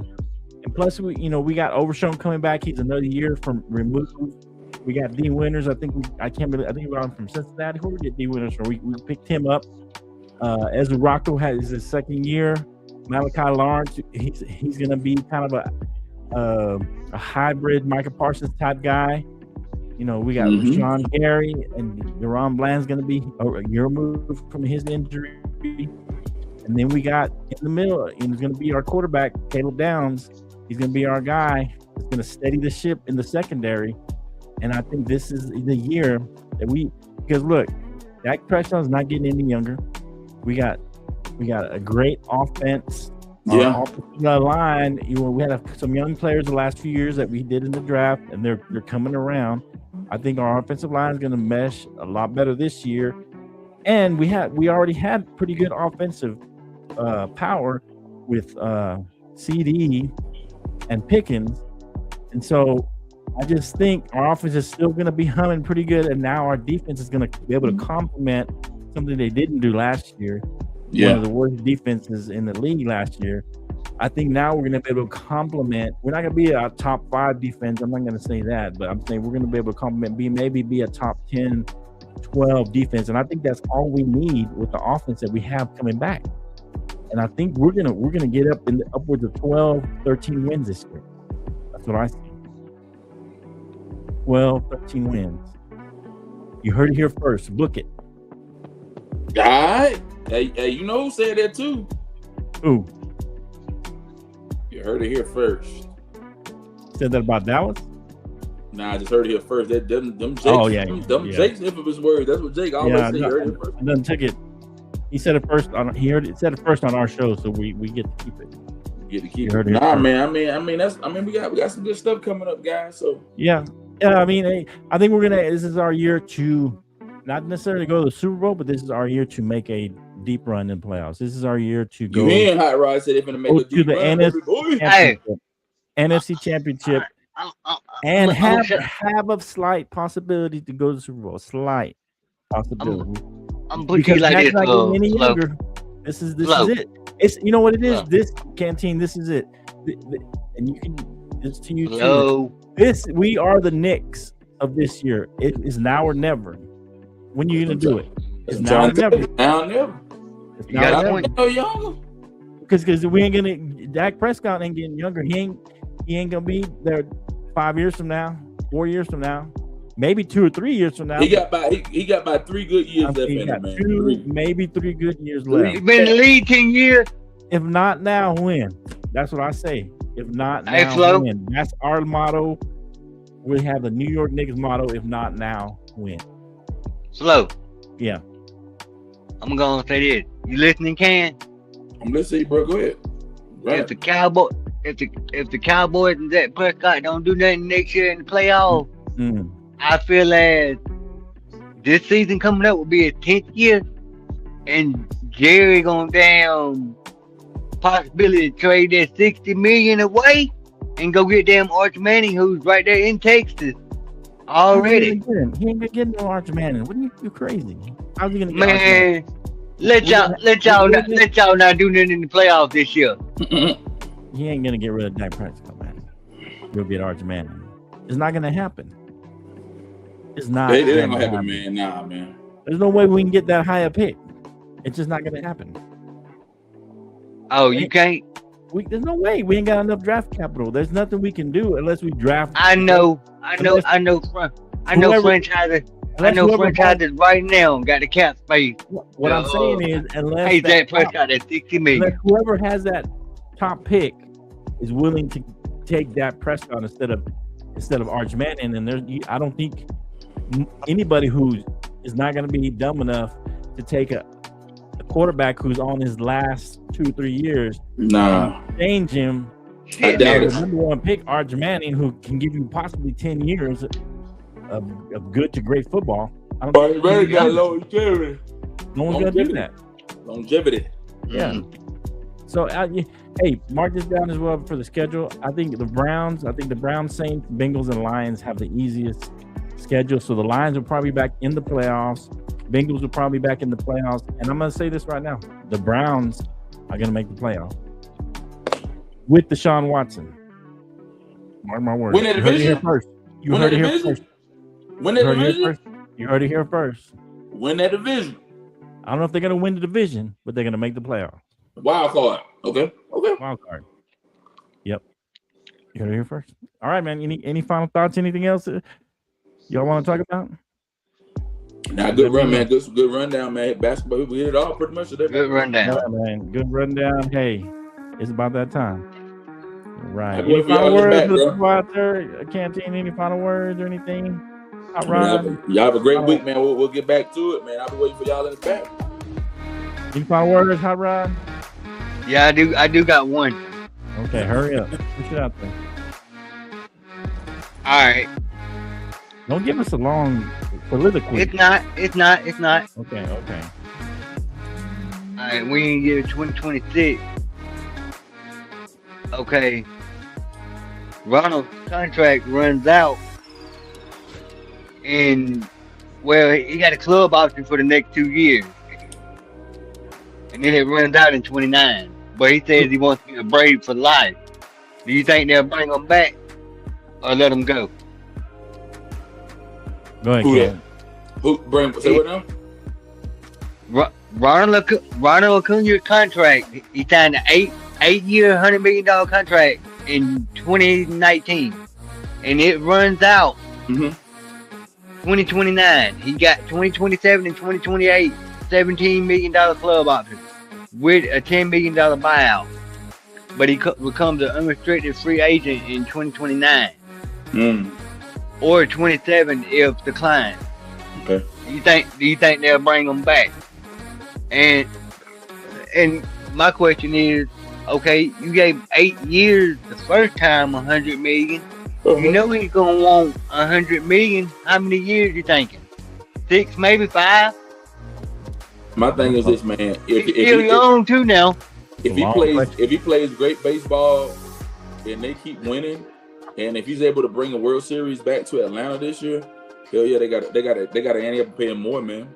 And plus, we got Overshown coming back. He's another year from removed. We got D Winters. I think we got him from Cincinnati. Who we get D Winters from? We picked him up. Ezra Rocco has his second year. Malachi Lawrence, he's going to be kind of a hybrid Micah Parsons type guy. We got Rashawn Gary and Deron Bland's going to be a year removed from his injury. And then we got in the middle, and he's going to be our quarterback, Caleb Downs. He's going to be our guy. He's going to steady the ship in the secondary. And I think this is the year that because look, Dak Prescott's not getting any younger. We got a great offense. Yeah. Offensive line. We had some young players the last few years that we did in the draft, and they're coming around. I think our offensive line is going to mesh a lot better this year. And we already had pretty good offensive power with CD and Pickens. And so I just think our offense is still going to be humming pretty good. And now our defense is going to be able to complement something they didn't do last year. Yeah. One of the worst defenses in the league last year. I think now we're going to be able to complement. We're not going to be a top 5 defense. I'm not going to say that, but I'm saying we're going to be able to complement, maybe be a top 10, 12 defense. And I think that's all we need with the offense that we have coming back. And I think we're gonna get up in the upwards of 12, 13 wins this year. That's what I see. 12, 13 wins. You heard it here first. Book it. All right. Hey, who said that too? Who? You heard it here first. Said that about Dallas? Nah, I just heard it here first. Them Jake's, Jake's infamous words. That's what Jake always say. Heard it first. I done took it. He said it first said it first on our show, so we get to keep it. You get to keep it. Nah, man. I mean, we got some good stuff coming up, guys. So yeah. I mean, I think this is our year to not necessarily go to the Super Bowl, but this is our year to make a deep run in playoffs. This is our year to go. You and Hot Rod said they're going to make a deep run. NFC Championship. And have a slight possibility to go to the Super Bowl. Slight possibility. I'm putting like this. This is it. It's what it is. This Canteen. This is it. And you can. It's to you too. We are the Knicks of this year. It is now or never. When you gonna do it? It's now or never. Now or never. It's now or never. Younger. Because we ain't gonna. Dak Prescott ain't getting younger. He ain't gonna be there 5 years from now, 4 years from now, maybe 2 or 3 years from now. He got about 3 good years left in him, man. Maybe 3 good years left. He's been in the league 10 years. If not now, when? That's what I say. If not now, when? That's our motto. We have the New York Knicks motto. If not now, when? Slow. Yeah. I'm gonna say this. You listening, Can? I'm listening, bro. Go ahead. Right. If the Cowboys and Dak Prescott don't do nothing next year in the playoffs, I feel as this season coming up will be his 10th year, and Jerry gonna damn possibility to trade that $60 million away and go get damn Arch Manning, who's right there in Texas already. He ain't gonna get no Arch Manning. What are you crazy? How's he gonna get Man, let y'all not do nothing in the playoffs this year. He ain't gonna get rid of Dak Prescott, man. He'll get Arch Manning. It's not gonna happen. It's not. It ain't gonna happen, man. Nah, man. There's no way we can get that high a pick. It's just not gonna happen. Oh, you can't? There's no way. We ain't got enough draft capital. There's nothing we can do unless we draft. I know franchises. I know franchises right now got the cap space. What I'm saying is, unless hey, Dak Prescott at $60 million. Whoever has that top pick is willing to take Dak Prescott instead of Arch Manning, and I don't think anybody who is not going to be dumb enough to take a quarterback who's on his last 2-3 years, change him. I doubt it. The number one pick, Arch Manning, who can give you possibly 10 years of good to great football. I don't think Manning got longevity. No one's going to do that. Longevity. Yeah. So, hey, mark this down as well for the schedule. I think the Browns, Saints, Bengals, and Lions have the easiest schedule. So the Lions will probably be back in the playoffs. Bengals will probably be back in the playoffs. And I'm going to say this right now. The Browns are going to make the playoffs with Deshaun Watson. Mark my words. Win that division first. You heard it here first. Win that division. You heard it here first. Win that division. I don't know if they're going to win the division, but they're going to make the playoffs. Wild card. Okay. Wild card. Yep. You heard it here first. All right, man. Any final thoughts? Anything else y'all want to talk about? Nah, good run, man. Good rundown, man. Basketball, we hit it all pretty much today. Good rundown. Yeah, man. Good rundown. Hey, it's about that time. Right. Any final words for the people out there? Canteen, any final words or anything? Hot Rod? Y'all have a great week, man. We'll get back to it, man. I'll be waiting for y'all in the back. Any final words, Hot Rod? Yeah, I do got one. Okay, hurry up. Push it out there. All right. Don't give us a long political. It's not. Okay. All right, we in year 2026. Okay. Ronald's contract runs out, and he got a club option for the next 2 years, and then it runs out in 29. But he says he wants to be a Brave for life. Do you think they'll bring him back or let him go? Go ahead, Ken. Say what now? Ronald Acuna's contract. He signed an eight-year, $100 million contract in 2019, and it runs out 2029. He got 2027 and 2028, $17 million club option with a $10 million buyout. But he becomes an unrestricted free agent in 2029 or 27 if declined. Okay. Do you think they'll bring him back? And my question is, okay, you gave 8 years the first time, $100 million. You know he's gonna want $100 million. How many years you thinking? 6, maybe 5? My thing is this, man. He's still young too now. If he plays great baseball and they keep winning, and if he's able to bring a World Series back to Atlanta this year, hell yeah, they got to ante up and pay him more, man.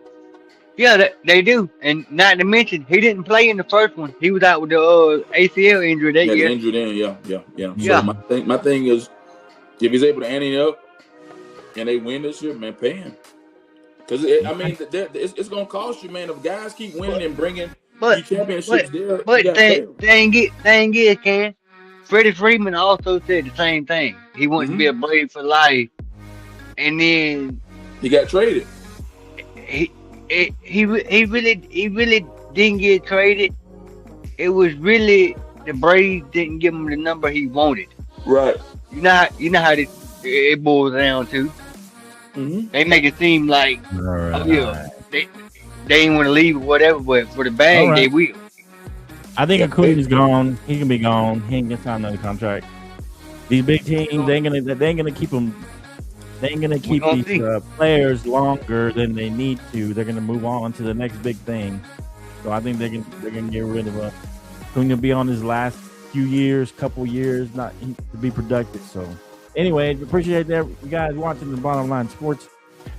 Yeah, they do, and not to mention he didn't play in the first one. He was out with the ACL injury that year. Injured in, yeah. So my thing is, if he's able to ante up and they win this year, man, pay him. Because it's gonna cost you, man. If guys keep winning and bringing championships, they ain't get Ken. Freddie Freeman also said the same thing. He wants to be a Brave for life, and then he got traded. He really didn't get traded. It was really the Braves didn't give him the number he wanted. Right. You know how it boils down to. They make it seem like they ain't want to leave or whatever, but for the bag they will. I think Acuna's gone. He can be gone. He ain't gonna sign another contract. These big teams, they ain't gonna keep him. They ain't gonna keep these players longer than they need to. They're gonna move on to the next big thing. So I think they're gonna get rid of Acuna. Be on his last couple years, not to be productive. So anyway, appreciate that you guys watching the Bottom Line Sports.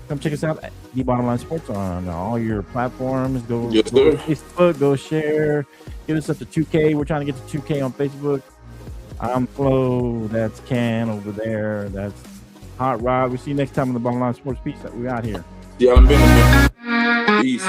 Come check us out at the Bottom Line Sports on all your platforms. Go to Facebook, go share. Get us up to 2K. We're trying to get to 2K on Facebook. I'm Flo. That's Ken over there. That's Hot Rod. We'll see you next time on the Bottom Line Sports. Peace. We out here. Yeah, I'm Peace.